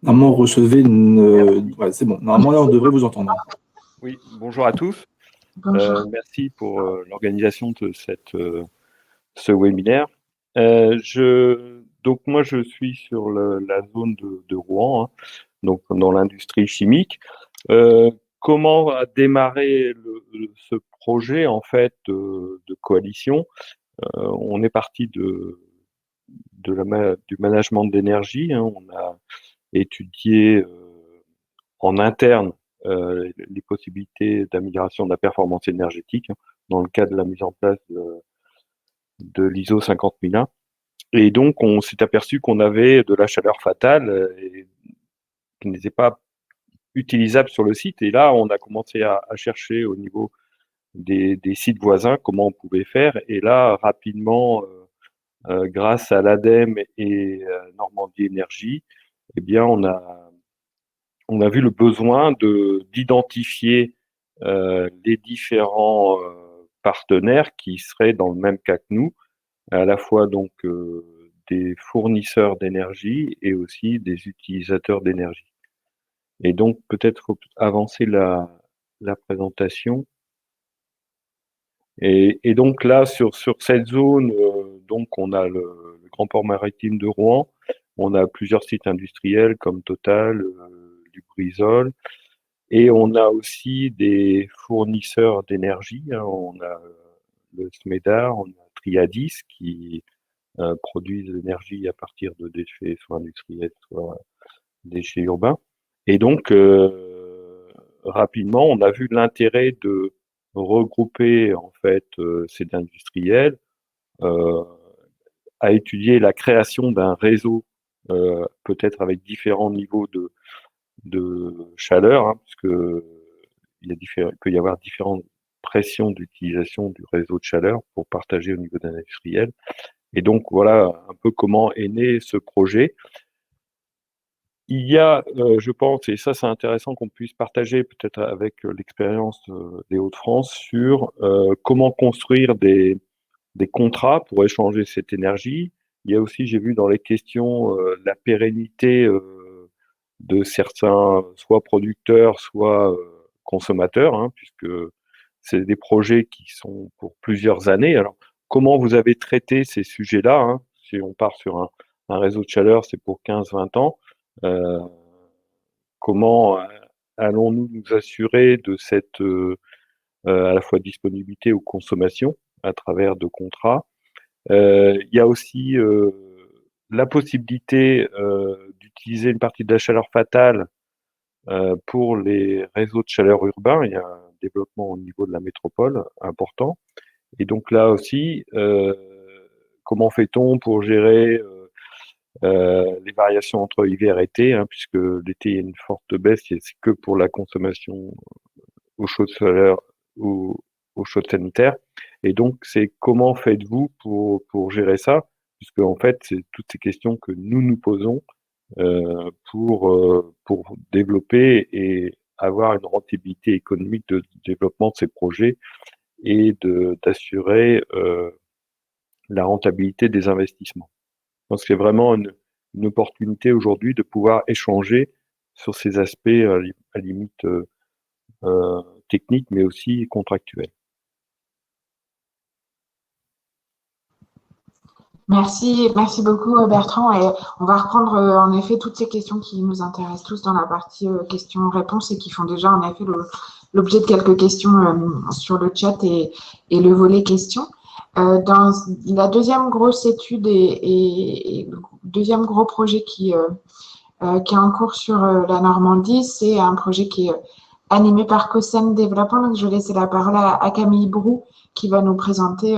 Normalement, recevez une. Ouais, c'est bon. Normalement, là, on devrait vous entendre. Oui, bonjour à tous. Merci pour l'organisation de ce webinaire. Donc, moi, je suis sur la zone de Rouen, hein, donc dans l'industrie chimique. Comment a démarré ce projet, en fait, de coalition? On est parti du management d'énergie, hein. On a étudié en interne les possibilités d'amélioration de la performance énergétique, hein, dans le cadre de la mise en place de l'ISO 50001. Et donc, on s'est aperçu qu'on avait de la chaleur fatale qui n'était pas utilisable sur le site. Et là, on a commencé à chercher au niveau des sites voisins comment on pouvait faire. Et là, rapidement, grâce à l'ADEME et Normandie Énergie, eh bien, on a vu le besoin d'identifier les différents partenaires qui seraient dans le même cas que nous, à la fois donc des fournisseurs d'énergie et aussi des utilisateurs d'énergie. Et donc peut-être faut avancer la présentation. Et donc là sur cette zone, donc on a le grand port maritime de Rouen, on a plusieurs sites industriels comme Total, Lubrizol, et on a aussi des fournisseurs d'énergie, hein. On a le SMEDAR, on a Triadis qui produisent de l'énergie à partir de déchets soit industriels, soit déchets urbains. Et donc, rapidement, on a vu l'intérêt de regrouper en fait ces industriels à étudier la création d'un réseau, peut-être avec différents niveaux de chaleur, hein, puisque il peut y avoir différentes pressions d'utilisation du réseau de chaleur pour partager au niveau d'un industriel. Et donc, voilà un peu comment est né ce projet. Il y a, je pense, et ça c'est intéressant qu'on puisse partager peut-être avec l'expérience des Hauts-de-France sur comment construire des contrats pour échanger cette énergie. Il y a aussi, j'ai vu dans les questions, la pérennité de certains, soit producteurs, soit consommateurs, hein, puisque c'est des projets qui sont pour plusieurs années. Alors, comment vous avez traité ces sujets-là, hein? Si on part sur un réseau de chaleur, c'est pour 15-20 ans. Comment allons-nous nous assurer de cette à la fois disponibilité ou consommation à travers de contrats? Il y a aussi la possibilité d'utiliser une partie de la chaleur fatale pour les réseaux de chaleur urbains. Il y a un développement au niveau de la métropole important. Et donc là aussi, comment fait-on pour gérer les variations entre hiver et été, hein, puisque l'été il y a une forte baisse, et c'est que pour la consommation eau chaude chaleur ou eau chaude sanitaire. Et donc, c'est comment faites-vous pour gérer ça? Puisque en fait, c'est toutes ces questions que nous posons pour développer et avoir une rentabilité économique de développement de ces projets et d'assurer la rentabilité des investissements. Je pense que c'est vraiment une opportunité aujourd'hui de pouvoir échanger sur ces aspects à la limite techniques, mais aussi contractuels. Merci beaucoup Bertrand. Et on va reprendre en effet toutes ces questions qui nous intéressent tous dans la partie questions-réponses et qui font déjà en effet l'objet de quelques questions sur le chat et le volet questions. Dans la deuxième grosse étude et le deuxième gros projet qui est en cours sur la Normandie, c'est un projet qui est animé par COSEN Développement. Donc, je vais laisser la parole à Camille Brou qui va nous présenter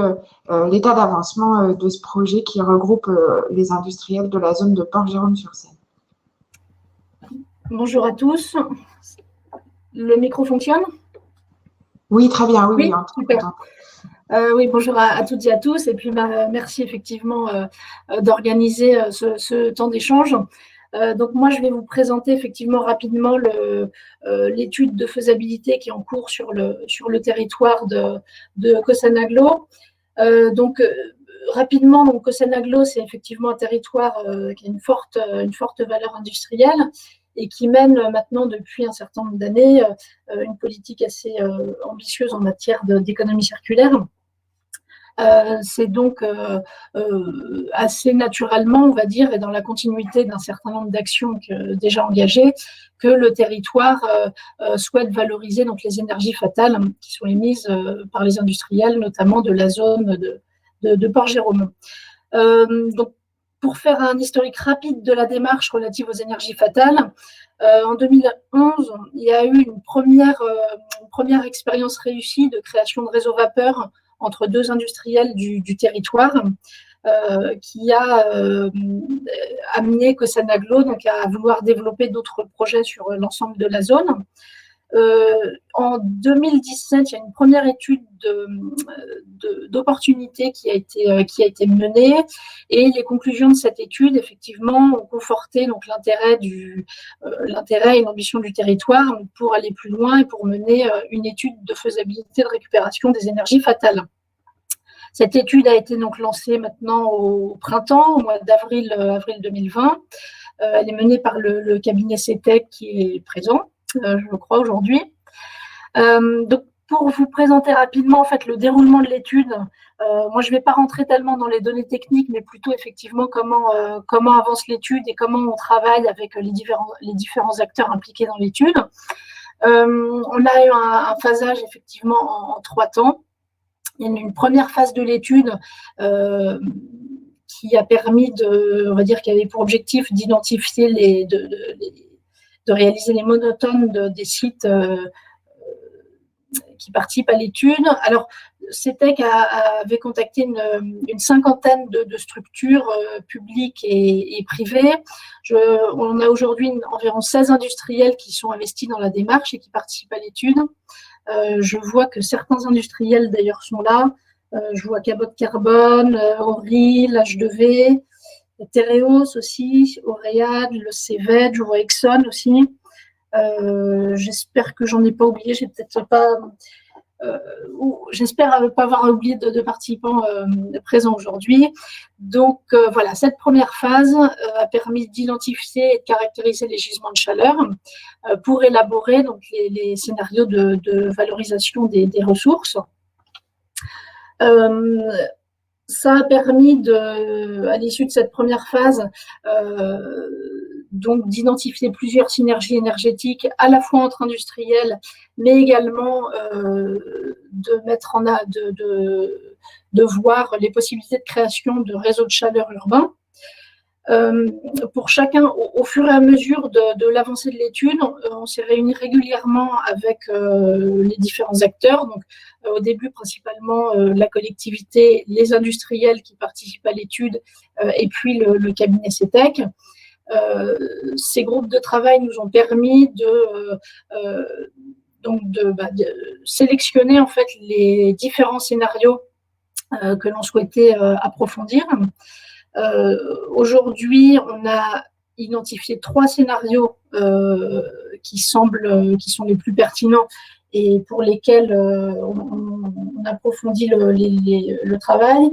l'état d'avancement de ce projet qui regroupe les industriels de la zone de Port-Jérôme-sur-Seine. Bonjour à tous. Le micro fonctionne? Oui, très bien. Oui, super. Oui, bonjour à toutes et à tous. Et puis, merci effectivement d'organiser ce temps d'échange. Donc, moi, je vais vous présenter effectivement rapidement l'étude de faisabilité qui est en cours sur le territoire de COSEN-Aglo. Rapidement, donc COSEN-Aglo, c'est effectivement un territoire qui a une forte valeur industrielle et qui mène maintenant depuis un certain nombre d'années une politique assez ambitieuse en matière d'économie circulaire. C'est donc assez naturellement, on va dire, et dans la continuité d'un certain nombre d'actions déjà engagées, que le territoire souhaite valoriser donc les énergies fatales qui sont émises par les industriels, notamment de la zone de Port-Jérôme. Donc, pour faire un historique rapide de la démarche relative aux énergies fatales, en 2011, il y a eu une première expérience réussie de création de réseaux vapeur entre deux industriels du territoire qui a amené COSEN-Aglo à vouloir développer d'autres projets sur l'ensemble de la zone. En 2017, il y a une première étude d'opportunité qui a été menée et les conclusions de cette étude, effectivement, ont conforté donc l'intérêt et l'ambition du territoire pour aller plus loin et pour mener une étude de faisabilité de récupération des énergies fatales. Cette étude a été donc lancée maintenant au printemps, au mois d'avril 2020. Elle est menée par le cabinet CETEC qui est présent, je crois, aujourd'hui. Donc, pour vous présenter rapidement en fait, le déroulement de l'étude, moi je ne vais pas rentrer tellement dans les données techniques, mais plutôt effectivement comment avance l'étude et comment on travaille avec les différents acteurs impliqués dans l'étude. On a eu un phasage effectivement en 3 temps. Il y a une première phase de l'étude qui a permis on va dire, qui avait pour objectif d'identifier de réaliser les monotones des sites qui participent à l'étude. Alors, CETEC avait contacté une cinquantaine de structures publiques et privées. On a aujourd'hui environ 16 industriels qui sont investis dans la démarche et qui participent à l'étude. Je vois que certains industriels, d'ailleurs, sont là. Je vois Cabot Carbone, Ori, l'H2V, Tereos aussi, Oread, le CEVED, je vois Exxon aussi. J'espère que j'en ai pas oublié. J'espère ne pas avoir oublié de participants présents aujourd'hui. Donc voilà, cette première phase a permis d'identifier et de caractériser les gisements de chaleur pour élaborer donc, les scénarios de valorisation des ressources. Ça a permis, à l'issue de cette première phase, donc d'identifier plusieurs synergies énergétiques à la fois entre industriels, mais également de voir les possibilités de création de réseaux de chaleur urbains. Pour chacun, au fur et à mesure de l'avancée de l'étude, on s'est réunis régulièrement avec les différents acteurs. Donc, au début, principalement la collectivité, les industriels qui participent à l'étude et puis le cabinet CETEC. Ces groupes de travail nous ont permis de sélectionner en fait les différents scénarios que l'on souhaitait approfondir. Aujourd'hui, on a identifié 3 scénarios qui sont les plus pertinents et pour lesquels on approfondit le travail.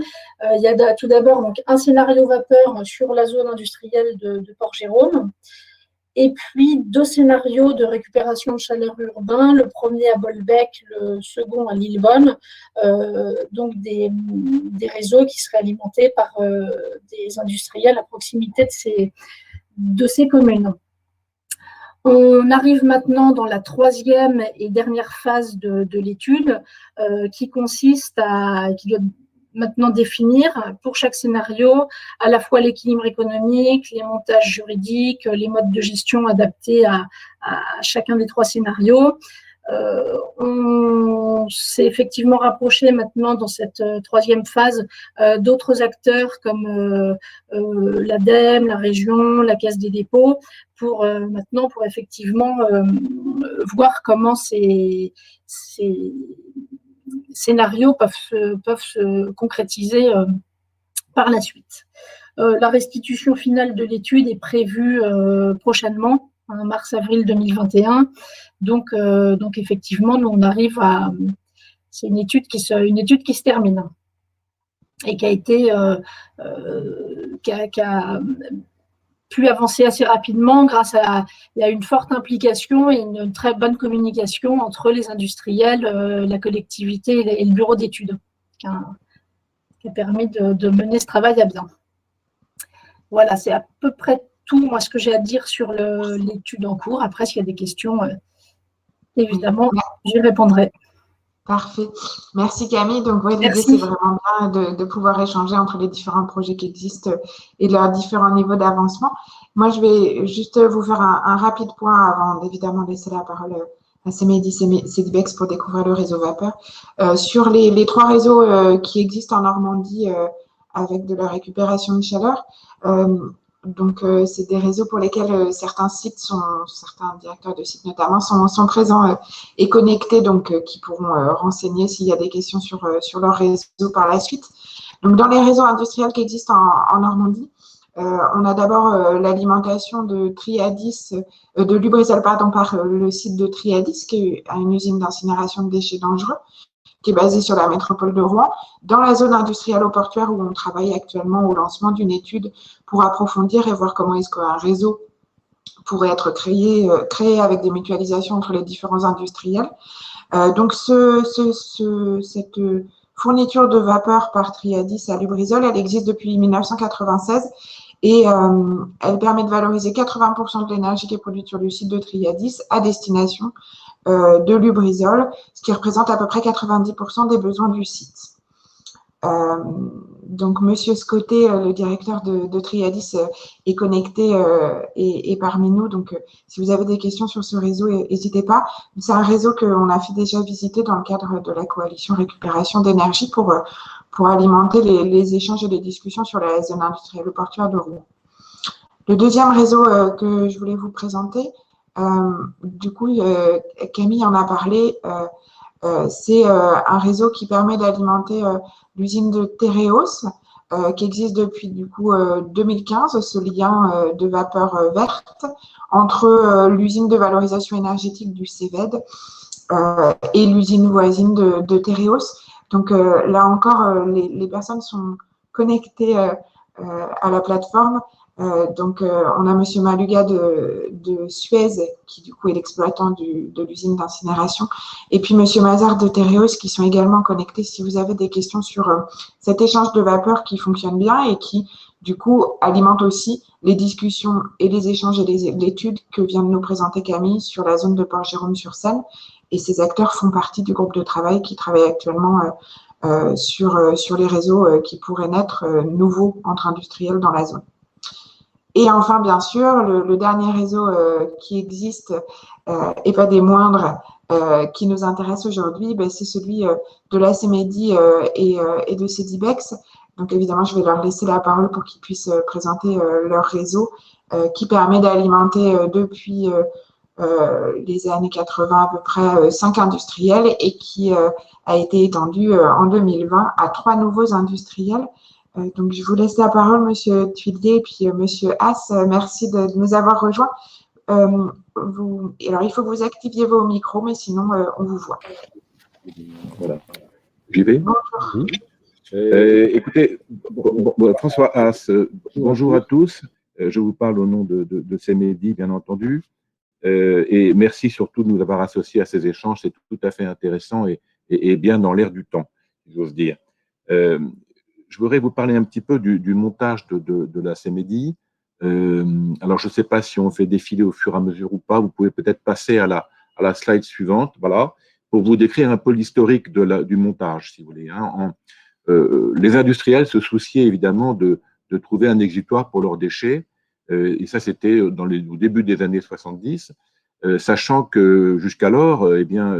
Il y a tout d'abord donc un scénario vapeur sur la zone industrielle de Port-Jérôme, et puis 2 scénarios de récupération de chaleur urbain, le premier à Bolbec, le second à Lillebonne, donc des réseaux qui seraient alimentés par des industriels à proximité de ces communes. On arrive maintenant dans la 3e et dernière phase de l'étude qui consiste qui doit maintenant définir pour chaque scénario à la fois l'équilibre économique, les montages juridiques, les modes de gestion adaptés à chacun des 3 scénarios. On s'est effectivement rapproché maintenant dans cette 3e phase d'autres acteurs comme l'ADEME, la région, la Caisse des dépôts, pour effectivement voir comment ces scénarios peuvent se concrétiser par la suite. La restitution finale de l'étude est prévue prochainement, en mars-avril 2021. Donc effectivement, nous on arrive à… C'est une étude qui se termine et qui a pu avancer assez rapidement grâce à une forte implication et une très bonne communication entre les industriels, la collectivité et le bureau d'études, qui a permis de mener ce travail à bien. Voilà, c'est à peu près tout, moi, ce que j'ai à dire sur l'étude en cours. Après, s'il y a des questions, évidemment, j'y répondrai. Parfait. Merci Camille. Donc, oui, l'idée, c'est vraiment bien de pouvoir échanger entre les différents projets qui existent et leurs différents niveaux d'avancement. Moi, je vais juste vous faire un rapide point avant d'évidemment laisser la parole à Cémédis Cédibex pour découvrir le réseau vapeur. Sur les 3 réseaux qui existent en Normandie avec de la récupération de chaleur, donc, c'est des réseaux pour lesquels certains directeurs de sites notamment sont présents et connectés, donc qui pourront renseigner s'il y a des questions sur leur réseau par la suite. Donc, dans les réseaux industriels qui existent en Normandie, on a d'abord l'alimentation de Triadis, de Lubrizol, par le site de Triadis, qui est une usine d'incinération de déchets dangereux, qui est basée sur la métropole de Rouen, dans la zone industrielle portuaire où on travaille actuellement au lancement d'une étude pour approfondir et voir comment est-ce qu'un réseau pourrait être créé avec des mutualisations entre les différents industriels. Donc, cette fourniture de vapeur par Triadis à Lubrizol, elle existe depuis 1996 et elle permet de valoriser 80% de l'énergie qui est produite sur le site de Triadis à destination de Lubrizol, ce qui représente à peu près 90% des besoins du site. Donc, Monsieur Scotté, le directeur de Triadis, est connecté et parmi nous. Donc, si vous avez des questions sur ce réseau, n'hésitez pas. C'est un réseau qu'on a fait déjà visiter dans le cadre de la coalition récupération d'énergie pour alimenter les échanges et les discussions sur la zone industrielle portuaire de Rouen. Le deuxième réseau que je voulais vous présenter, du coup, Camille en a parlé, c'est un réseau qui permet d'alimenter l'usine de Tereos, qui existe depuis du coup 2015, ce lien de vapeur verte entre l'usine de valorisation énergétique du CEVED et l'usine voisine de Tereos. Donc là encore, les personnes sont connectées à la plateforme. Donc, on a Monsieur Maluga de Suez, qui du coup est l'exploitant de l'usine d'incinération, et puis Monsieur Mazar de Tereos, qui sont également connectés si vous avez des questions sur cet échange de vapeur qui fonctionne bien et qui, du coup, alimente aussi les discussions et les échanges et l'étude que vient de nous présenter Camille sur la zone de Port-Jérôme-sur-Seine. Et ces acteurs font partie du groupe de travail qui travaille actuellement sur les réseaux qui pourraient naître nouveaux entre industriels dans la zone. Et enfin, bien sûr, le dernier réseau qui existe, et pas des moindres, qui nous intéresse aujourd'hui, ben, c'est celui de la CMEDI et de CEDIBEX. Donc évidemment, je vais leur laisser la parole pour qu'ils puissent présenter leur réseau qui permet d'alimenter depuis les années 80 à peu près 5 industriels et qui a été étendu en 2020 à 3 nouveaux industriels. Donc je vous laisse la parole, Monsieur Tuillier et puis Monsieur Haas. Merci de nous avoir rejoints. Alors, il faut que vous activiez vos micros, mais sinon, on vous voit. Voilà. J'y vais. Bonjour. Écoutez, François Haas, bonjour à tous. Je vous parle au nom de CEMEDI, bien entendu. Et merci surtout de nous avoir associés à ces échanges. C'est tout à fait intéressant et bien dans l'air du temps, j'ose dire. Je voudrais vous parler un petit peu du montage de la CEMEDI. Alors, je ne sais pas si on fait défiler au fur et à mesure ou pas. Vous pouvez peut-être passer à la slide suivante, voilà, pour vous décrire un peu l'historique du montage, si vous voulez. Hein. Les industriels se souciaient évidemment de trouver un exutoire pour leurs déchets, et ça c'était au début des années 70, sachant que jusqu'alors, eh bien,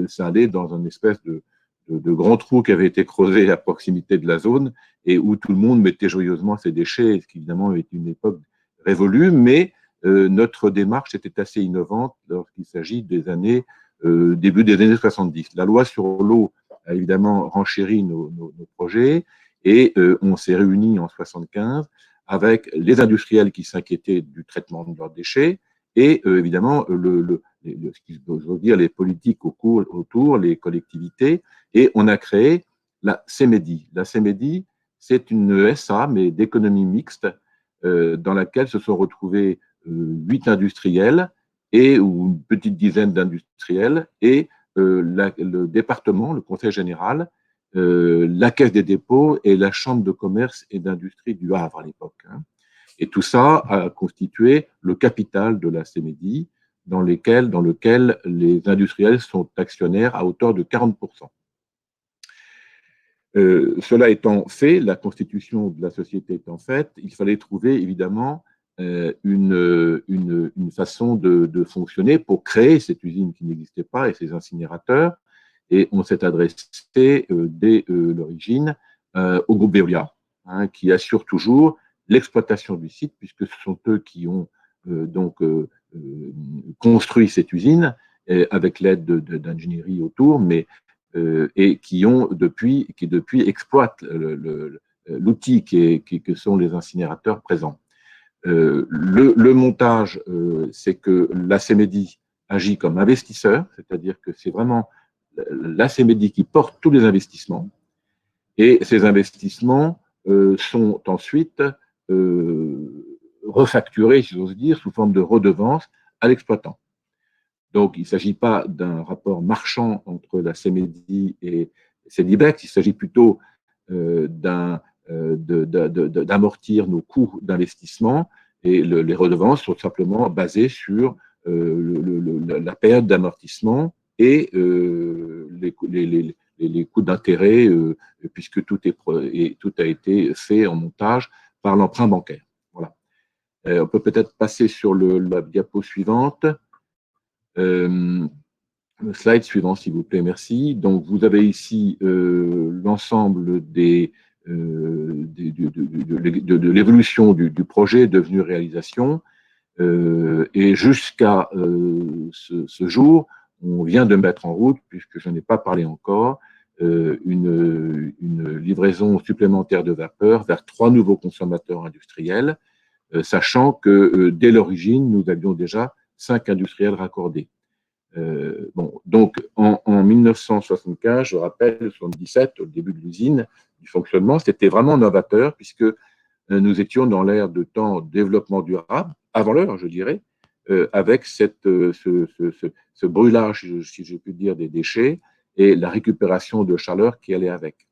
ça allait dans une espèce de grand trou qui avait été creusé à proximité de la zone et où tout le monde mettait joyeusement ses déchets, ce qui évidemment est une époque révolue, mais notre démarche était assez innovante lorsqu'il s'agit des années, début des années 70. La loi sur l'eau a évidemment renchéri nos projets et on s'est réunis en 75 avec les industriels qui s'inquiétaient du traitement de leurs déchets et évidemment ce qui veut dire les politiques autour, les collectivités, et on a créé la CEMEDI. La CEMEDI, c'est une SA, mais d'économie mixte, dans laquelle se sont retrouvés 8 industriels ou une petite dizaine d'industriels et le département, le conseil général, la caisse des dépôts et la chambre de commerce et d'industrie du Havre à l'époque. Hein. Et tout ça a constitué le capital de la CEMEDI, dans lequel les industriels sont actionnaires à hauteur de 40%. Cela étant fait, la constitution de la société étant faite, il fallait trouver évidemment une façon de fonctionner pour créer cette usine qui n'existait pas et ces incinérateurs. Et on s'est adressé dès l'origine au groupe Veolia, hein, qui assure toujours l'exploitation du site, puisque ce sont eux qui ont construit cette usine avec l'aide d'ingénierie autour, mais et qui depuis exploitent l'outil que sont les incinérateurs présents. Le montage, c'est que la CEMEDI agit comme investisseur, c'est-à-dire que c'est vraiment la CEMEDI qui porte tous les investissements, et ces investissements sont ensuite refacturés, si j'ose dire, sous forme de redevance à l'exploitant. Donc, il ne s'agit pas d'un rapport marchand entre la CEMEDI et CEDIBEX, il s'agit plutôt d'amortir nos coûts d'investissement, et les redevances sont simplement basées sur la période d'amortissement et les coûts d'intérêt, puisque tout a été fait en montage par l'emprunt bancaire. Voilà. On peut peut-être passer sur la diapo suivante. Le slide suivant, s'il vous plaît, merci. Donc, vous avez ici l'ensemble de l'évolution du projet devenu réalisation. Et jusqu'à ce jour, on vient de mettre en route, puisque je n'en ai pas parlé encore, une livraison supplémentaire de vapeur vers 3 nouveaux consommateurs industriels, sachant que dès l'origine, nous avions déjà 5 industriels raccordés. Donc, en 1975, je rappelle, 1977, au début de l'usine, du fonctionnement, c'était vraiment novateur, puisque nous étions dans l'ère de temps développement durable, avant l'heure, je dirais, avec ce brûlage, si je puis dire, des déchets et la récupération de chaleur qui allait avec.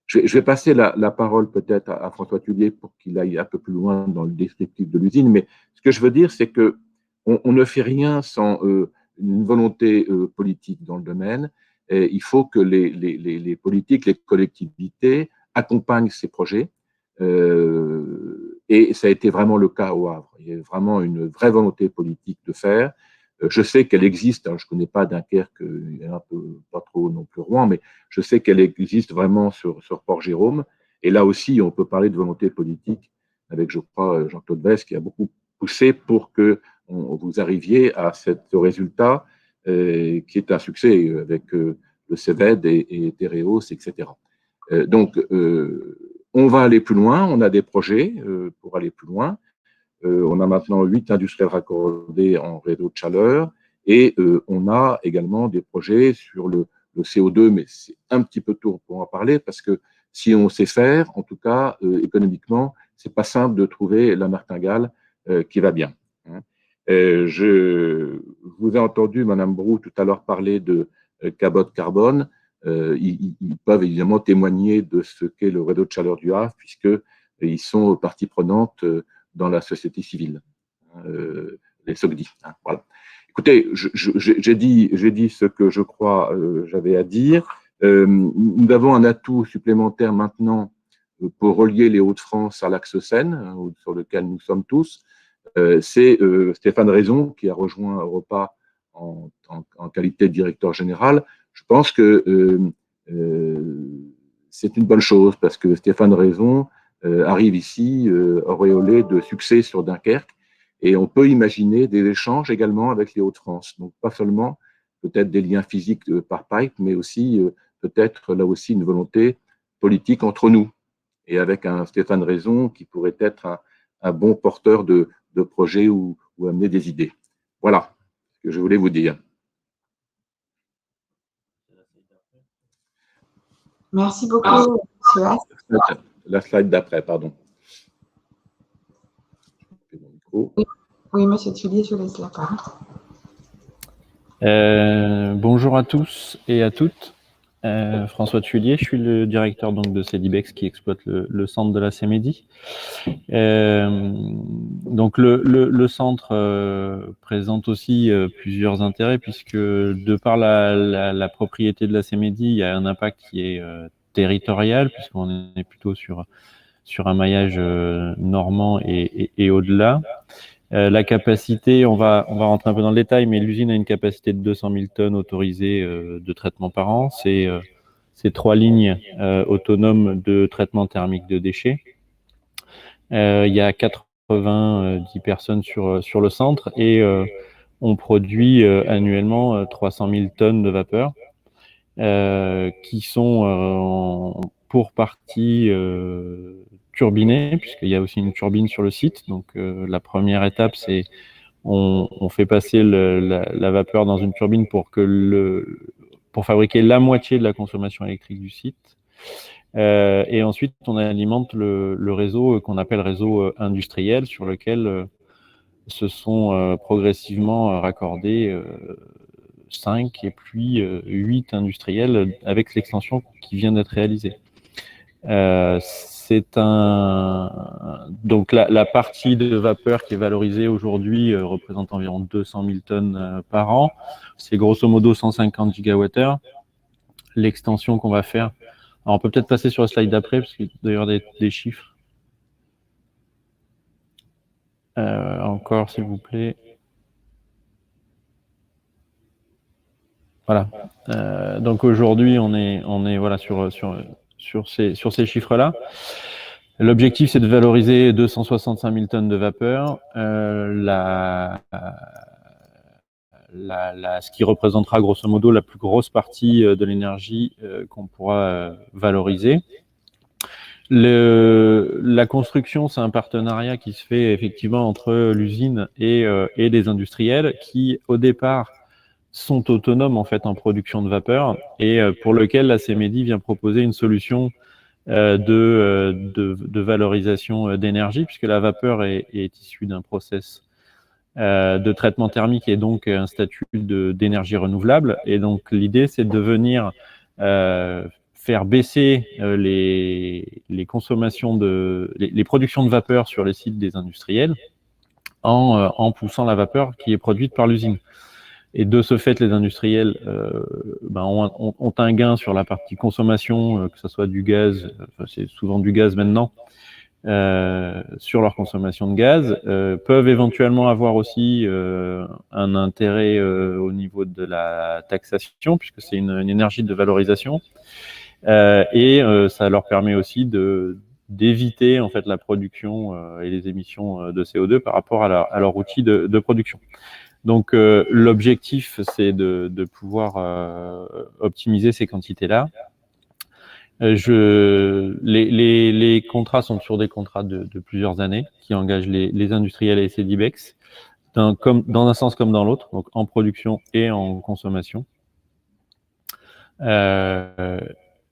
Je vais passer la parole peut-être à François Tuillier pour qu'il aille un peu plus loin dans le descriptif de l'usine, mais ce que je veux dire, c'est que on ne fait rien sans une volonté politique dans le domaine. Et il faut que les politiques, les collectivités accompagnent ces projets Et ça a été vraiment le cas au Havre. Il y a vraiment une vraie volonté politique de faire. Je sais qu'elle existe, alors je ne connais pas Dunkerque, un peu, pas trop non plus Rouen, mais je sais qu'elle existe vraiment sur Port-Jérôme. Et là aussi, on peut parler de volonté politique avec, je crois, Jean-Claude Vest qui a beaucoup poussé pour que vous arriviez à ce résultat qui est un succès avec le CEVED et Tereos, etc. Donc, on va aller plus loin, on a des projets pour aller plus loin. On a maintenant 8 industriels raccordés en réseau de chaleur et on a également des projets sur le CO2, mais c'est un petit peu tôt pour en parler parce que si on sait faire, en tout cas économiquement, c'est pas simple de trouver la martingale qui va bien. Je vous ai entendu, Madame Brou, tout à l'heure parler de cabote carbone. Ils peuvent évidemment témoigner de ce qu'est le réseau de chaleur du Havre, puisqu'ils sont partie prenante dans la société civile, les SOCDI. Voilà. Écoutez, j'ai dit ce que je crois j'avais à dire. Nous avons un atout supplémentaire maintenant pour relier les Hauts-de-France à l'axe Seine, sur lequel nous sommes tous. C'est Stéphane Raison qui a rejoint Europa en qualité de directeur général. Je pense que c'est une bonne chose parce que Stéphane Raison arrive ici auréolé de succès sur Dunkerque et on peut imaginer des échanges également avec les Hauts-de-France. Donc pas seulement peut-être des liens physiques par pipe, mais aussi peut-être là aussi une volonté politique entre nous et avec un Stéphane Raison qui pourrait être un bon porteur de projets ou amener des idées. Voilà ce que je voulais vous dire. Merci beaucoup, M. Haas. La slide d'après, pardon. Oui, M. Thuillier, je vous laisse la parole. Bonjour à tous et à toutes. François Thuillier, je suis le directeur donc, de Cedibex qui exploite le centre de la CEMEDI. Donc le centre présente aussi plusieurs intérêts puisque de par la propriété de la CEMEDI, il y a un impact qui est territorial puisqu'on est plutôt sur un maillage normand et au-delà. La capacité, on va rentrer un peu dans le détail, mais l'usine a une capacité de 200 000 tonnes autorisées de traitement par an. C'est 3 lignes autonomes de traitement thermique de déchets. Il y a 90 personnes sur le centre et on produit annuellement 300 000 tonnes de vapeur qui sont pour partie turbinée, puisqu'il y a aussi une turbine sur le site. Donc, la première étape, c'est on fait passer la vapeur dans une turbine pour fabriquer la moitié de la consommation électrique du site. Et ensuite, on alimente le réseau qu'on appelle réseau industriel, sur lequel se sont progressivement raccordés 5 et puis 8 industriels avec l'extension qui vient d'être réalisée. Donc la partie de vapeur qui est valorisée aujourd'hui représente environ 200 000 tonnes par an. C'est grosso modo 150 gigawattheures. L'extension qu'on va faire, alors on peut peut-être passer sur le slide d'après parce qu'il y a d'ailleurs des chiffres. Encore s'il vous plaît. Voilà. Donc aujourd'hui on est voilà sur ces chiffres-là. L'objectif, c'est de valoriser 265 000 tonnes de vapeur, ce qui représentera grosso modo la plus grosse partie de l'énergie qu'on pourra valoriser. La construction, c'est un partenariat qui se fait effectivement entre l'usine et des industriels qui, au départ, sont autonomes en fait en production de vapeur et pour lequel la CEMEDI vient proposer une solution de valorisation d'énergie puisque la vapeur est issue d'un process de traitement thermique et donc un statut d'énergie renouvelable. Et donc l'idée, c'est de venir faire baisser les consommations les productions de vapeur sur les sites des industriels en poussant la vapeur qui est produite par l'usine. Et de ce fait, les industriels ont un gain sur la partie consommation, que ce soit du gaz, c'est souvent du gaz maintenant, sur leur consommation de gaz, peuvent éventuellement avoir aussi un intérêt au niveau de la taxation, puisque c'est une énergie de valorisation, et ça leur permet aussi d'éviter en fait la production et les émissions de CO2 par rapport à leur outil de production. Donc l'objectif, c'est de pouvoir optimiser ces quantités-là. Les contrats sont sur des contrats de plusieurs années qui engagent les industriels et CEDIBEX dans un sens comme dans l'autre, donc en production et en consommation. Il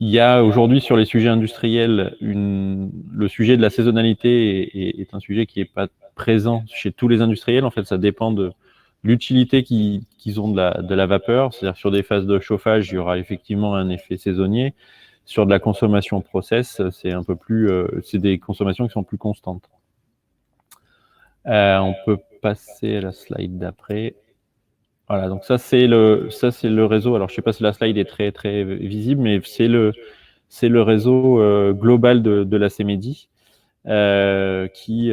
y a aujourd'hui sur les sujets industriels, le sujet de la saisonnalité est un sujet qui n'est pas présent chez tous les industriels. En fait, ça dépend de l'utilité qu'ils ont de la vapeur. C'est-à-dire sur des phases de chauffage, il y aura effectivement un effet saisonnier. Sur de la consommation process, c'est un peu plus, c'est des consommations qui sont plus constantes. On peut passer à la slide d'après. Voilà, donc ça c'est le réseau. Alors je sais pas si la slide est très très visible, mais c'est le réseau global de la CEMEDI qui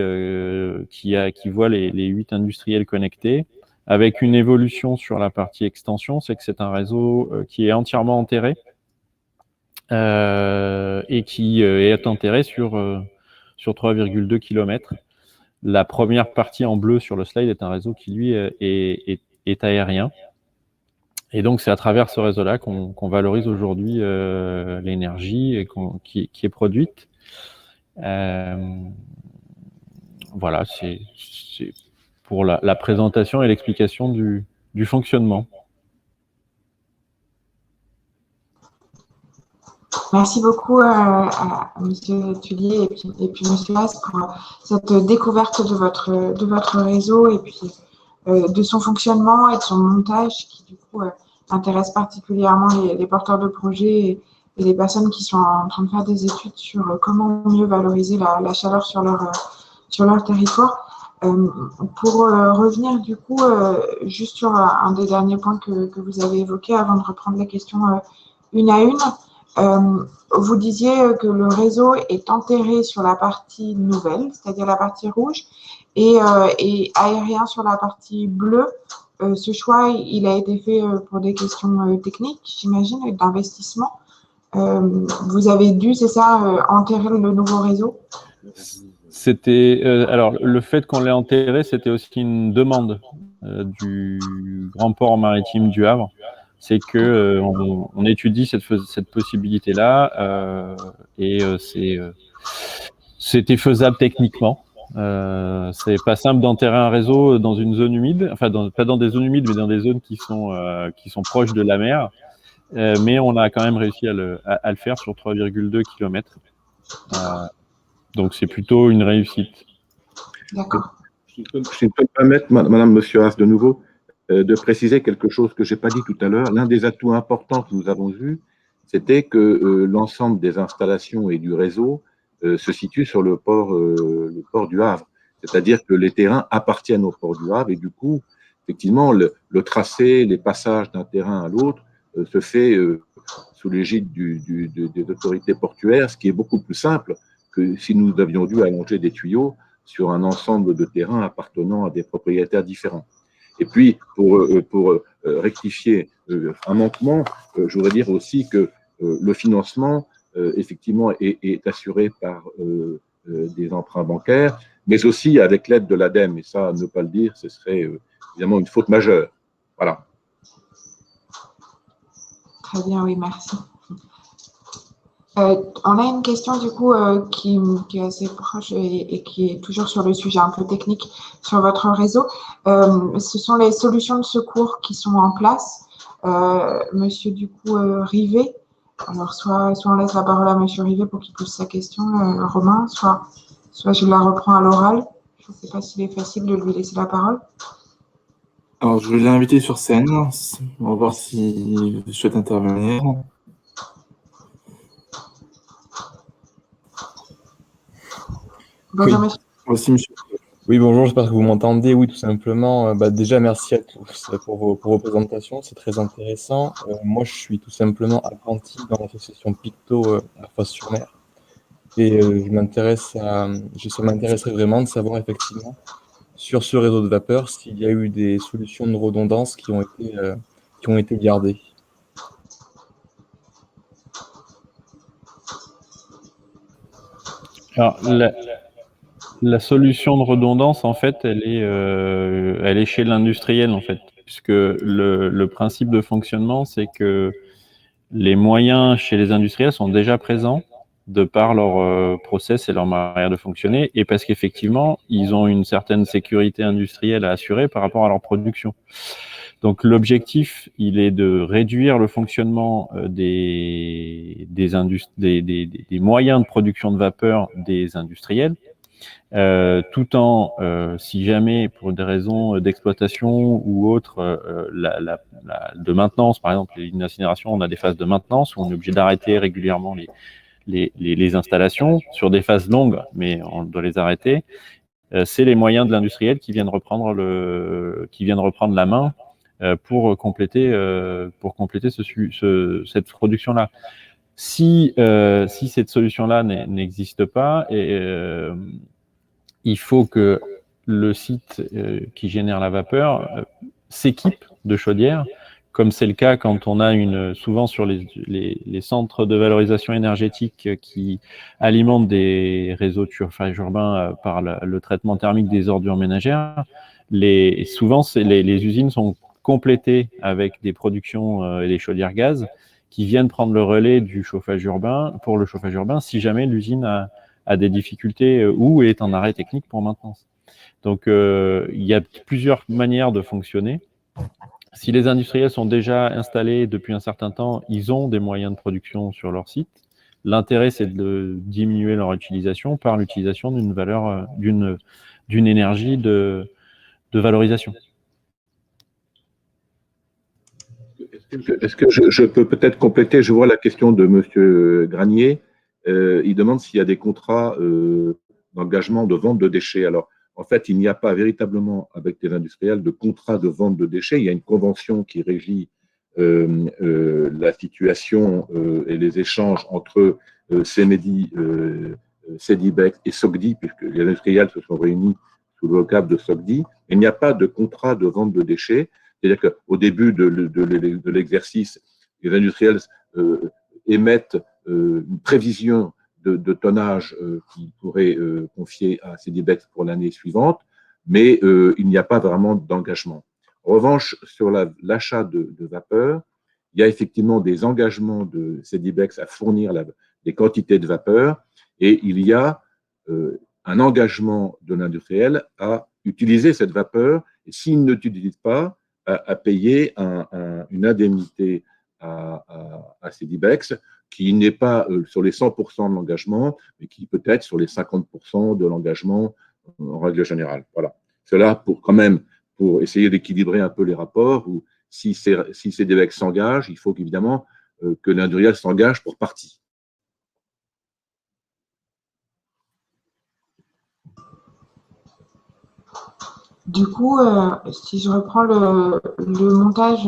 voit les 8 industriels connectés, avec une évolution sur la partie extension. C'est que c'est un réseau qui est entièrement enterré. Et qui est enterré sur 3,2 km. La première partie en bleu sur le slide est un réseau qui, lui, est aérien. Et donc, c'est à travers ce réseau-là qu'on valorise aujourd'hui l'énergie qui est produite. Voilà, c'est pour la présentation et l'explication du fonctionnement. Merci beaucoup à M. Tullier et puis M. Haas pour cette découverte de votre réseau et puis de son fonctionnement et de son montage qui, du coup, intéresse particulièrement les porteurs de projets et les personnes qui sont en train de faire des études sur comment mieux valoriser la chaleur sur leur territoire. Pour revenir, du coup, juste sur un des derniers points que vous avez évoqué avant de reprendre les questions une à une. Vous disiez que le réseau est enterré sur la partie nouvelle, c'est-à-dire la partie rouge, et aérien sur la partie bleue. Ce choix, il a été fait pour des questions techniques, j'imagine, d'investissement. Vous avez dû, c'est ça, enterrer le nouveau réseau? C'était alors le fait qu'on l'ait enterré, c'était aussi une demande du Grand Port Maritime du Havre. C'est que on étudie cette possibilité-là et c'était faisable techniquement. C'est pas simple d'enterrer un réseau dans une zone humide, enfin pas dans des zones humides, mais dans des zones qui sont proches de la mer. Mais on a quand même réussi à le faire sur 3,2 km. Donc c'est plutôt une réussite. D'accord. Si je peux me permettre, Madame, Monsieur Haas, de nouveau, de préciser quelque chose que je n'ai pas dit tout à l'heure. L'un des atouts importants que nous avons vus, c'était que l'ensemble des installations et du réseau se situe sur le port du Havre. C'est-à-dire que les terrains appartiennent au port du Havre et du coup, effectivement, le tracé, les passages d'un terrain à l'autre se fait sous l'égide des autorités portuaires, ce qui est beaucoup plus simple que si nous avions dû allonger des tuyaux sur un ensemble de terrains appartenant à des propriétaires différents. Et puis, pour rectifier un manquement, je voudrais dire aussi que le financement, effectivement, est assuré par des emprunts bancaires, mais aussi avec l'aide de l'ADEME. Et ça, ne pas le dire, ce serait évidemment une faute majeure. Voilà. Très bien, oui, merci. On a une question du coup qui est assez proche et qui est toujours sur le sujet un peu technique sur votre réseau. Ce sont les solutions de secours qui sont en place. Monsieur du coup Rivet, alors soit on laisse la parole à Monsieur Rivet pour qu'il pose sa question, Romain, soit je la reprends à l'oral. Je ne sais pas s'il est facile de lui laisser la parole. Alors je vais l'inviter sur scène. On va voir s'il souhaite intervenir. Bonjour, monsieur. Voici, monsieur. Oui, bonjour, j'espère que vous m'entendez. Oui, tout simplement. Déjà, merci à tous pour vos présentations, c'est très intéressant. Moi, je suis tout simplement apprenti dans l'association Picto à Fos-sur-Mer. Et ça m'intéresserait vraiment de savoir effectivement sur ce réseau de vapeur s'il y a eu des solutions de redondance qui ont été gardées. Alors, la solution de redondance, en fait, elle est chez l'industriel, en fait, puisque le principe de fonctionnement, c'est que les moyens chez les industriels sont déjà présents de par leur process et leur manière de fonctionner, et parce qu'effectivement, ils ont une certaine sécurité industrielle à assurer par rapport à leur production. Donc l'objectif, il est de réduire le fonctionnement des moyens de production de vapeur des industriels, tout en, si jamais pour des raisons d'exploitation ou autres, de maintenance, par exemple les lignes d'incinération, on a des phases de maintenance où on est obligé d'arrêter régulièrement les installations sur des phases longues, mais on doit les arrêter. C'est les moyens de l'industriel qui viennent reprendre la main pour compléter cette production-là. Si cette solution-là n'existe pas, il faut que le site qui génère la vapeur s'équipe de chaudières, comme c'est le cas quand on a souvent sur les centres de valorisation énergétique qui alimentent des réseaux de chauffage urbain par le traitement thermique des ordures ménagères. Souvent, les usines sont complétées avec des productions et des chaudières gaz qui viennent prendre le relais du chauffage urbain pour le chauffage urbain si jamais l'usine a des difficultés ou est en arrêt technique pour maintenance. Donc, il y a plusieurs manières de fonctionner. Si les industriels sont déjà installés depuis un certain temps, ils ont des moyens de production sur leur site. L'intérêt, c'est de diminuer leur utilisation par l'utilisation d'une énergie de valorisation. Est-ce que je peux peut-être compléter? Je vois la question de M. Granier. Il demande s'il y a des contrats d'engagement de vente de déchets. Alors, en fait, il n'y a pas véritablement, avec les industriels, de contrat de vente de déchets. Il y a une convention qui régit la situation et les échanges entre CEMEDI, CEDIBEX et SOCDI, puisque les industriels se sont réunis sous le vocable de SOCDI. Il n'y a pas de contrat de vente de déchets. C'est-à-dire qu'au début de l'exercice, les industriels émettent une prévision de tonnage qu'ils pourraient confier à CEDIBEX pour l'année suivante, mais il n'y a pas vraiment d'engagement. En revanche, sur l'achat de vapeur, il y a effectivement des engagements de CEDIBEX à fournir des quantités de vapeur, et il y a un engagement de l'industriel à utiliser cette vapeur, et s'il ne l'utilise pas, à payer une indemnité à CEDIBEX qui n'est pas sur les 100% de l'engagement, mais qui peut être sur les 50% de l'engagement en règle générale. Voilà. Cela pour essayer d'équilibrer un peu les rapports, où si CEDIBEX s'engage, il faut évidemment que l'industriel s'engage pour partie. Du coup, si je reprends le montage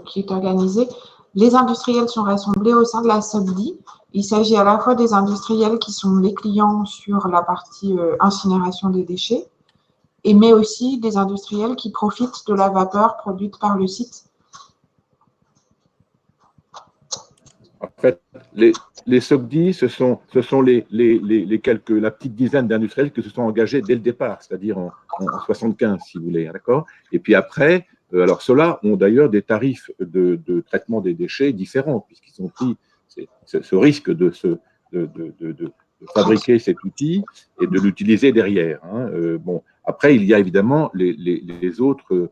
qui est organisé, les industriels sont rassemblés au sein de la SOCDI. Il s'agit à la fois des industriels qui sont les clients sur la partie incinération des déchets, mais aussi des industriels qui profitent de la vapeur produite par le site. En fait, les SOCDI, ce sont la petite dizaine d'industriels qui se sont engagés dès le départ, c'est-à-dire en 75, si vous voulez, d'accord. Et puis après, alors ceux-là ont d'ailleurs des tarifs de traitement des déchets différents, puisqu'ils ont pris ce risque de fabriquer cet outil et de l'utiliser derrière. Bon, après, il y a évidemment les autres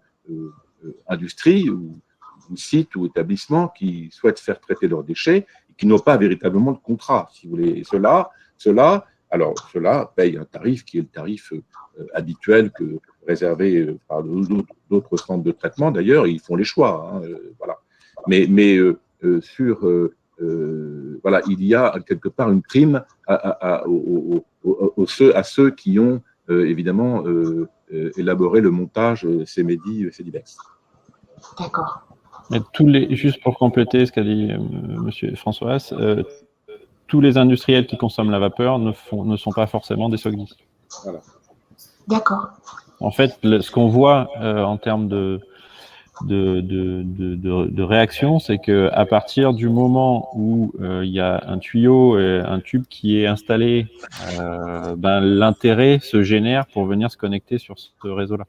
industries ou sites ou établissements qui souhaitent faire traiter leurs déchets et qui n'ont pas véritablement de contrat, si vous voulez. Et ceux-là payent un tarif qui est le tarif habituel réservé par d'autres centres de traitement. D'ailleurs, ils font les choix. Voilà. Mais voilà, il y a quelque part une prime à ceux qui ont évidemment élaboré le montage CEMEDI, CEDIBEX. D'accord. Juste pour compléter ce qu'a dit M. François, tous les industriels qui consomment la vapeur ne sont pas forcément des SOC 10. Voilà. D'accord. En fait, ce qu'on voit en termes de réaction, c'est que à partir du moment où il y a un tuyau, un tube qui est installé, l'intérêt se génère pour venir se connecter sur ce réseau-là.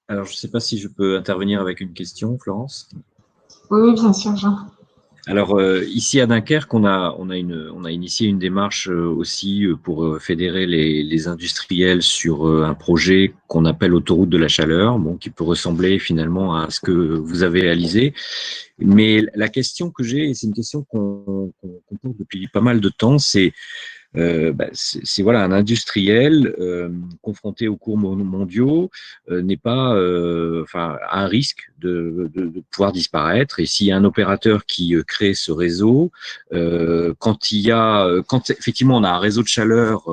Alors, je ne sais pas si je peux intervenir avec une question, Florence. Oui, bien sûr, Jean. Alors, ici à Dunkerque, on a initié une démarche aussi pour fédérer les industriels sur un projet qu'on appelle Autoroute de la Chaleur, bon, qui peut ressembler finalement à ce que vous avez réalisé. Mais la question que j'ai, et c'est une question qu'on pose depuis pas mal de temps, c'est voilà, un industriel confronté aux cours mondiaux n'est pas à un risque de pouvoir disparaître. Et s'il y a un opérateur qui crée ce réseau, quand effectivement on a un réseau de chaleur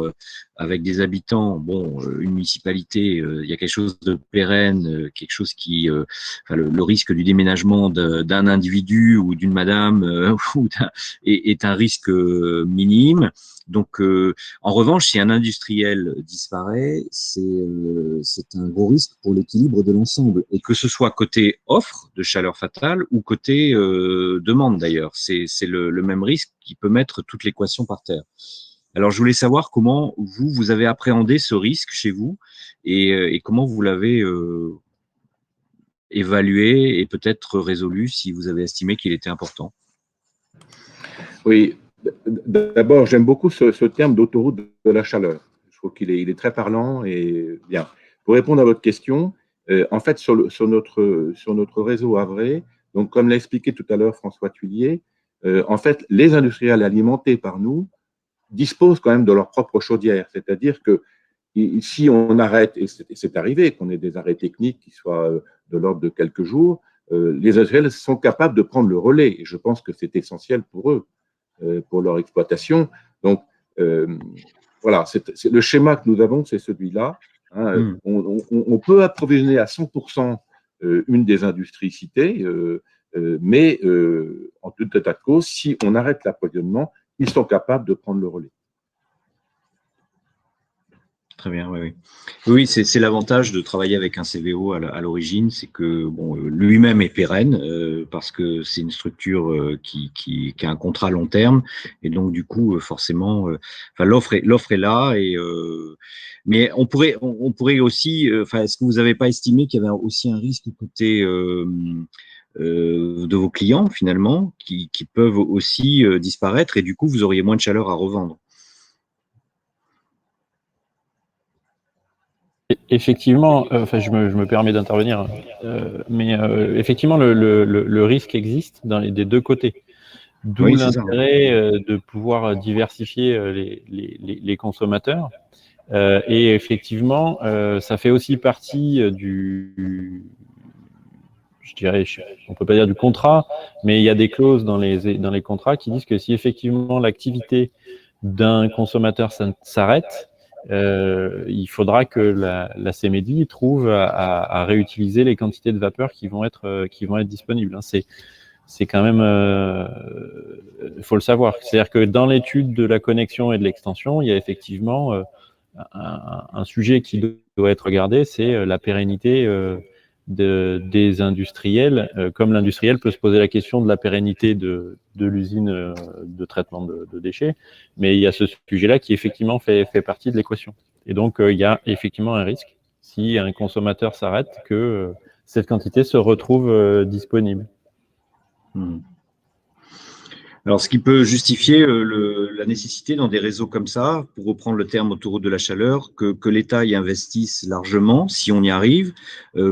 avec des habitants, bon, une municipalité, il y a quelque chose de pérenne, quelque chose qui, le risque du déménagement d'un individu ou d'une madame est un risque minime. Donc, en revanche, si un industriel disparaît, c'est un gros risque pour l'équilibre de l'ensemble. Et que ce soit côté offre de chaleur fatale ou côté demande d'ailleurs, c'est le même risque qui peut mettre toute l'équation par terre. Alors, je voulais savoir comment vous avez appréhendé ce risque chez vous et comment vous l'avez évalué et peut-être résolu si vous avez estimé qu'il était important. Oui. D'abord, j'aime beaucoup ce terme d'autoroute de la chaleur. Je trouve qu'il est très parlant et bien. Pour répondre à votre question, en fait, sur notre réseau havrais, donc comme l'a expliqué tout à l'heure François Thuillier, en fait, les industriels alimentés par nous disposent quand même de leur propre chaudière. C'est-à-dire que si on arrête, et c'est arrivé qu'on ait des arrêts techniques qui soient de l'ordre de quelques jours, les industriels sont capables de prendre le relais. Et je pense que c'est essentiel pour eux. Pour leur exploitation. Donc, voilà, le schéma que nous avons, c'est celui-là. Hein. On peut approvisionner à 100% une des industries citées, mais en tout état de cause, si on arrête l'approvisionnement, ils sont capables de prendre le relais. Très bien, oui. Oui, c'est l'avantage de travailler avec un CVO à l'origine, c'est que bon, lui-même est pérenne parce que c'est une structure qui a un contrat à long terme et donc du coup forcément, l'offre est là et mais on pourrait aussi, est-ce que vous n'avez pas estimé qu'il y avait aussi un risque côté de vos clients finalement qui peuvent aussi disparaître et du coup vous auriez moins de chaleur à revendre? Effectivement, je me permets d'intervenir, mais effectivement, le risque existe des deux côtés. D'où l'intérêt de pouvoir diversifier les consommateurs. Et effectivement, ça fait aussi partie je dirais, on peut pas dire du contrat, mais il y a des clauses dans les contrats qui disent que si effectivement l'activité d'un consommateur s'arrête, il faudra que la CEMEDI trouve à réutiliser les quantités de vapeur qui vont être disponibles. C'est quand même, il faut le savoir. C'est-à-dire que dans l'étude de la connexion et de l'extension, il y a effectivement un sujet qui doit être regardé, c'est la pérennité des industriels, comme l'industriel peut se poser la question de la pérennité de l'usine de traitement de déchets, mais il y a ce sujet-là qui effectivement fait partie de l'équation. Et donc, il y a effectivement un risque, si un consommateur s'arrête, que cette quantité se retrouve disponible. Alors, ce qui peut justifier la nécessité dans des réseaux comme ça, pour reprendre le terme autoroute de la chaleur, que l'État y investisse largement, si on y arrive,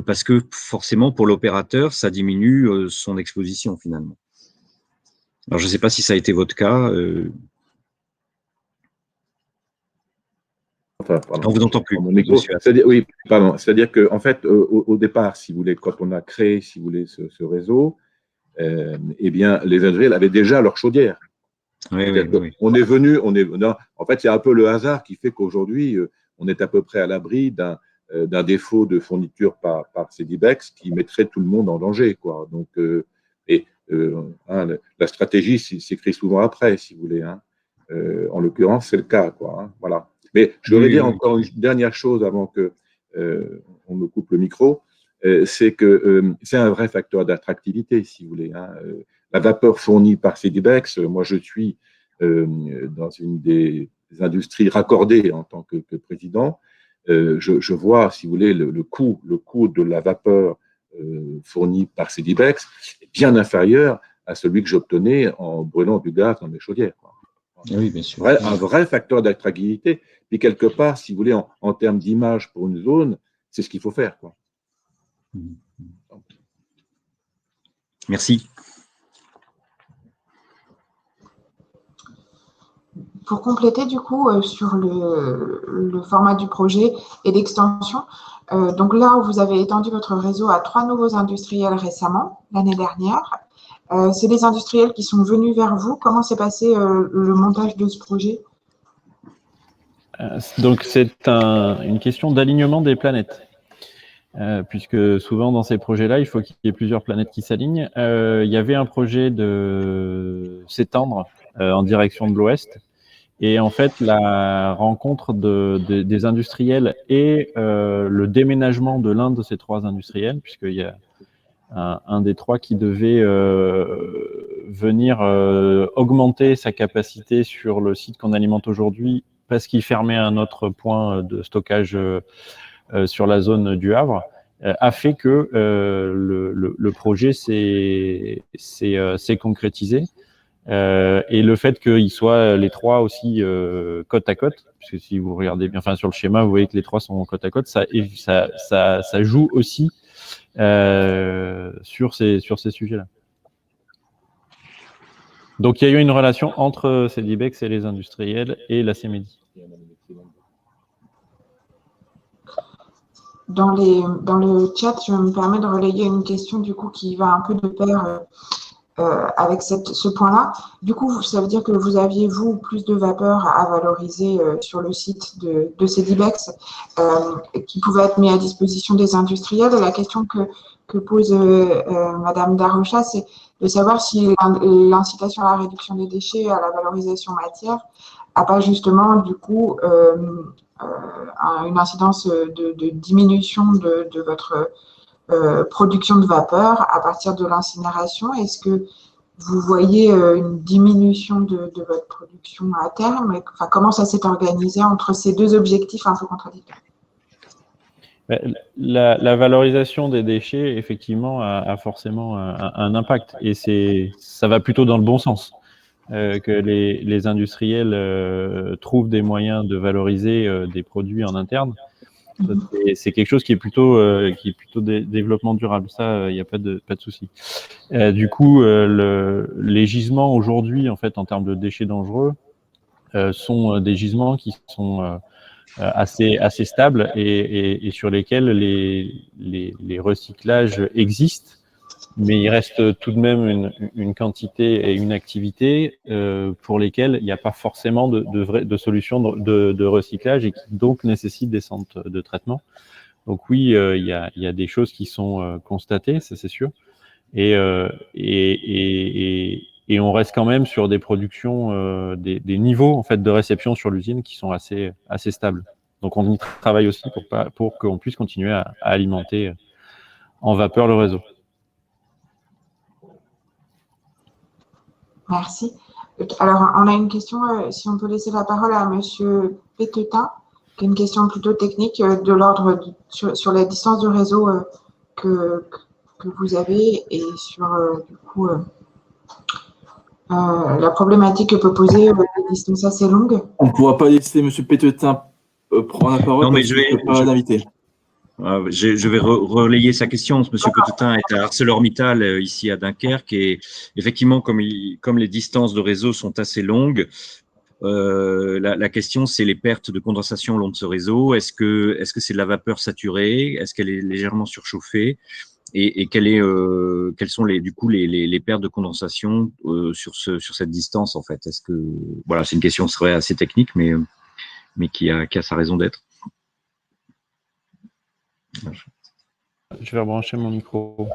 parce que forcément, pour l'opérateur, ça diminue son exposition finalement. Alors, je ne sais pas si ça a été votre cas. On ne vous entend plus. Oui, pardon. C'est-à-dire qu'en fait, au départ, si vous voulez, quand on a créé, si vous voulez, ce réseau, eh bien, les industriels avaient déjà leur chaudière. Oui. On est venu, en fait, il y a un peu le hasard qui fait qu'aujourd'hui, on est à peu près à l'abri d'un défaut de fourniture par Cedibex qui mettrait tout le monde en danger, quoi. Donc, et La stratégie s'écrit souvent après, si vous voulez. En l'occurrence, c'est le cas, quoi. Voilà. Mais je voudrais dire encore une dernière chose avant que on me coupe le micro, c'est que c'est un vrai facteur d'attractivité, si vous voulez. La vapeur fournie par Cedibex, moi je suis dans une des industries raccordées en tant que président. Je vois, si vous voulez, le coût de la vapeur fournie par Cedibex est bien inférieur à celui que j'obtenais en brûlant du gaz dans mes chaudières, quoi. Oui, bien sûr. Un vrai facteur d'attractivité. Puis quelque part, si vous voulez, en termes d'image pour une zone, c'est ce qu'il faut faire, quoi. Merci. Pour compléter, du coup, sur le format du projet et l'extension, donc là, vous avez étendu votre réseau à 3 nouveaux industriels récemment, l'année dernière. C'est des industriels qui sont venus vers vous. Comment s'est passé le montage de ce projet? Donc, c'est une question d'alignement des planètes. Puisque souvent dans ces projets-là, il faut qu'il y ait plusieurs planètes qui s'alignent. Il y avait un projet de s'étendre en direction de l'Ouest. Et en fait, la rencontre des industriels et le déménagement de l'un de ces 3 industriels, puisqu'il y a un des 3 qui devait venir augmenter sa capacité sur le site qu'on alimente aujourd'hui, parce qu'il fermait un autre point de stockage sur la zone du Havre, a fait que le projet s'est concrétisé. Et le fait qu'ils soient les 3 aussi côte à côte, puisque si vous regardez bien, enfin sur le schéma, vous voyez que les 3 sont côte à côte, ça joue aussi sur ces sujets-là. Donc il y a eu une relation entre Cedibex et les industriels et la CEMEDI. Dans le chat, je me permets de relayer une question du coup qui va un peu de pair avec ce point-là. Du coup, ça veut dire que vous aviez, vous, plus de vapeur à valoriser sur le site de Cedibex qui pouvait être mis à disposition des industriels. Et la question que pose Madame Darocha, c'est de savoir si l'incitation à la réduction des déchets, à la valorisation matière, n'a pas justement, du coup, une incidence de diminution de votre production de vapeur à partir de l'incinération. Est-ce que vous voyez une diminution de votre production à terme? Enfin, comment ça s'est organisé entre ces 2 objectifs un peu contradictoires? La valorisation des déchets, effectivement, a forcément un impact. Et ça va plutôt dans le bon sens. Que les industriels trouvent des moyens de valoriser des produits en interne. C'est quelque chose qui est plutôt développement durable. Ça, il n'y a pas de souci. Du coup, les gisements aujourd'hui, en fait, en termes de déchets dangereux, sont des gisements qui sont assez stables et sur lesquels les recyclages existent. Mais il reste tout de même une quantité et une activité pour lesquelles il n'y a pas forcément de solution de recyclage et qui donc nécessitent des centres de traitement. Donc oui, il y a des choses qui sont constatées, ça c'est sûr. Et on reste quand même sur des productions, des niveaux en fait de réception sur l'usine qui sont assez stables. Donc on y travaille aussi pour qu'on puisse continuer à alimenter en vapeur le réseau. Merci. Alors, on a une question, si on peut laisser la parole à Monsieur Pétetin, qui est une question plutôt technique de l'ordre sur la distance de réseau que vous avez et sur du coup la problématique que peut poser des distances assez longues. On ne pourra pas laisser Monsieur Pétetin prendre la parole. Non, mais je vais relayer sa question. Monsieur Pétetin est à ArcelorMittal, ici à Dunkerque, et effectivement, comme les distances de réseau sont assez longues, la question, c'est les pertes de condensation le long de ce réseau. Est-ce que c'est de la vapeur saturée? Est-ce qu'elle est légèrement surchauffée? Et quelles sont du coup les pertes de condensation sur cette distance, en fait? Est-ce que voilà, c'est une question qui serait assez technique, mais qui a sa raison d'être. Je vais rebrancher mon micro.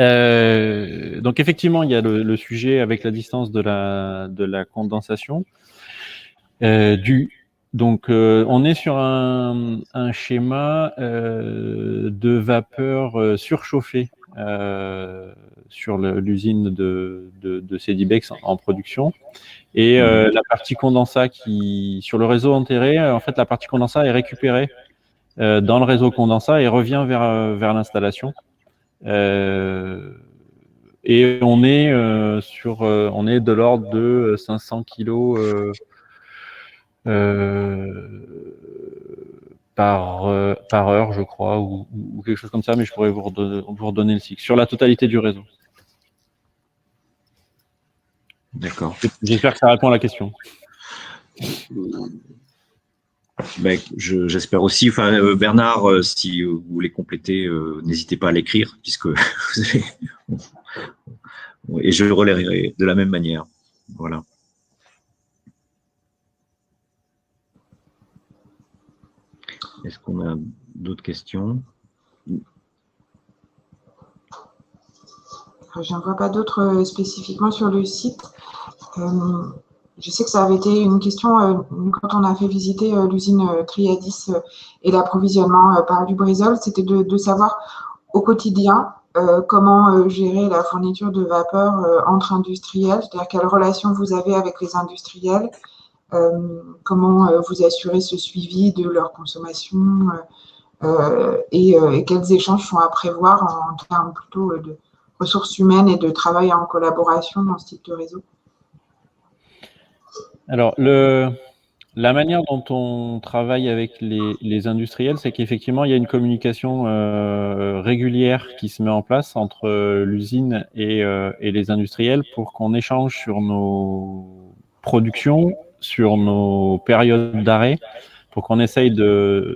Donc effectivement, il y a le sujet avec la distance de la condensation. Donc on est sur un schéma de vapeur surchauffée sur l'usine de Cedibex en production. Et la partie condensat sur le réseau enterré, en fait, la partie condensat est récupérée dans le réseau condensat et revient vers l'installation. Et on est de l'ordre de 500 kg par heure, je crois, ou quelque chose comme ça, mais je pourrais vous redonner le cycle sur la totalité du réseau. D'accord. J'espère que ça répond à la question. Ben, j'espère aussi. Enfin, Bernard, si vous voulez compléter, n'hésitez pas à l'écrire, puisque vous avez... Et je le relayerai de la même manière. Voilà. Est-ce qu'on a d'autres questions? Je n'en vois pas d'autres spécifiquement sur le site. Je sais que ça avait été une question quand on a fait visiter l'usine Triadis et l'approvisionnement par Lubrizol, c'était de savoir au quotidien comment gérer la fourniture de vapeur entre industriels, c'est-à-dire quelle relation vous avez avec les industriels, comment vous assurez ce suivi de leur consommation et quels échanges sont à prévoir en termes plutôt de ressources humaines et de travail en collaboration dans ce type de réseau. Alors, la manière dont on travaille avec les industriels, c'est qu'effectivement, il y a une communication régulière qui se met en place entre l'usine et les industriels pour qu'on échange sur nos productions, sur nos périodes d'arrêt, pour qu'on essaye d'avoir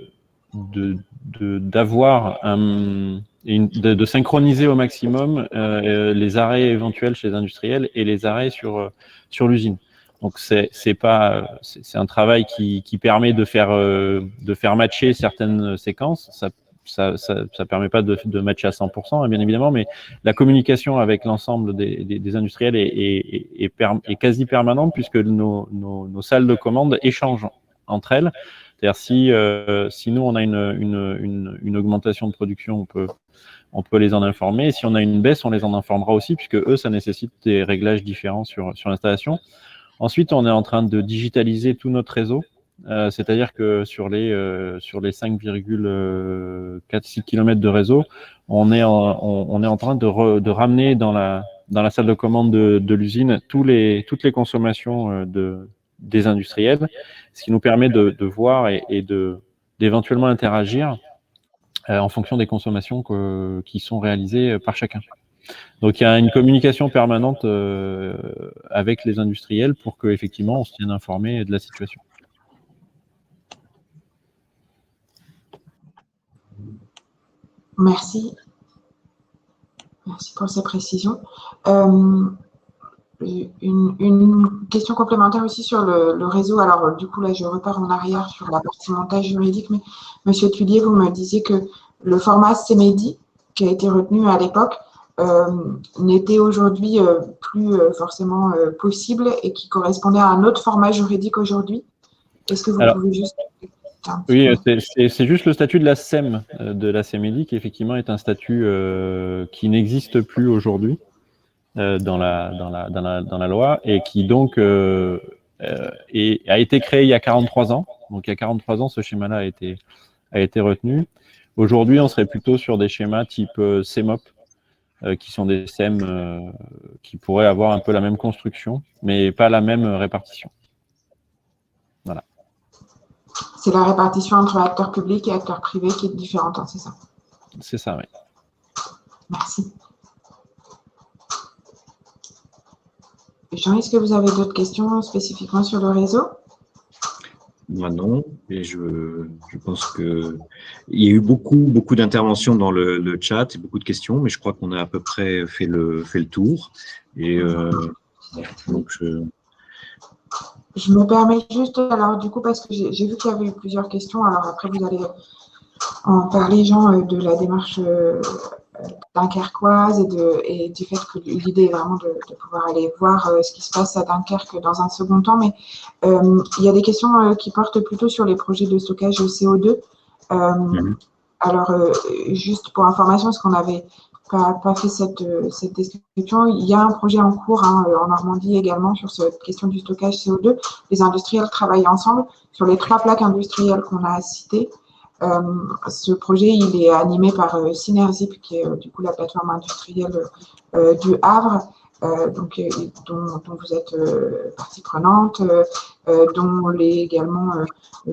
de synchroniser au maximum les arrêts éventuels chez les industriels et les arrêts sur l'usine. Donc c'est un travail qui permet de faire matcher certaines séquences. Ça permet pas de matcher à 100%, bien évidemment, mais la communication avec l'ensemble des industriels est quasi permanente puisque nos salles de commande échangent entre elles. C'est-à-dire si nous on a une augmentation de production, on peut les en informer. Et si on a une baisse, on les en informera aussi, puisque eux, ça nécessite des réglages différents sur l'installation. Ensuite, on est en train de digitaliser tout notre réseau, c'est-à-dire que sur les 5,46 km de réseau, on est en train de ramener dans la salle de commande de l'usine toutes les consommations des industriels, ce qui nous permet de voir et d'éventuellement interagir en fonction des consommations qui sont réalisées par chacun. Donc il y a une communication permanente avec les industriels pour qu'effectivement on se tienne informé de la situation. Merci. Merci pour ces précisions. Une question complémentaire aussi sur le réseau. Alors, du coup, là, je repars en arrière sur la partie montage juridique, mais Monsieur Tullier, vous me disiez que le format CMEDI, qui a été retenu à l'époque, n'était aujourd'hui plus forcément possible et qui correspondait à un autre format juridique aujourd'hui. Est-ce que vous pouvez juste... Oui, c'est juste le statut de la SEM, de la CMEDI, qui effectivement est un statut qui n'existe plus aujourd'hui dans la loi et qui donc a été créé il y a 43 ans. Donc il y a 43 ans, ce schéma-là a été retenu. Aujourd'hui, on serait plutôt sur des schémas type CEMOP, qui sont des SEM qui pourraient avoir un peu la même construction, mais pas la même répartition. Voilà. C'est la répartition entre acteurs publics et acteurs privés qui est différente, hein, c'est ça? C'est ça, oui. Merci. Jean, est-ce que vous avez d'autres questions spécifiquement sur le réseau? Moi non, et je pense qu'il y a eu beaucoup d'interventions dans le chat et beaucoup de questions, mais je crois qu'on a à peu près fait le tour. Et donc je me permets juste, alors du coup, parce que j'ai vu qu'il y avait eu plusieurs questions, alors après vous allez en parler, Jean, de la démarche dunkerquoise et du fait que l'idée est vraiment de pouvoir aller voir ce qui se passe à Dunkerque dans un second temps. Mais il y a des questions qui portent plutôt sur les projets de stockage de CO2. Alors, juste pour information, parce qu'on n'avait pas fait cette description, il y a un projet en cours en Normandie également sur cette question du stockage CO2. Les industriels travaillent ensemble sur les 3 plaques industrielles qu'on a citées. Ce projet, il est animé par Synerzip, qui est du coup la plateforme industrielle du Havre, dont vous êtes partie prenante, dont également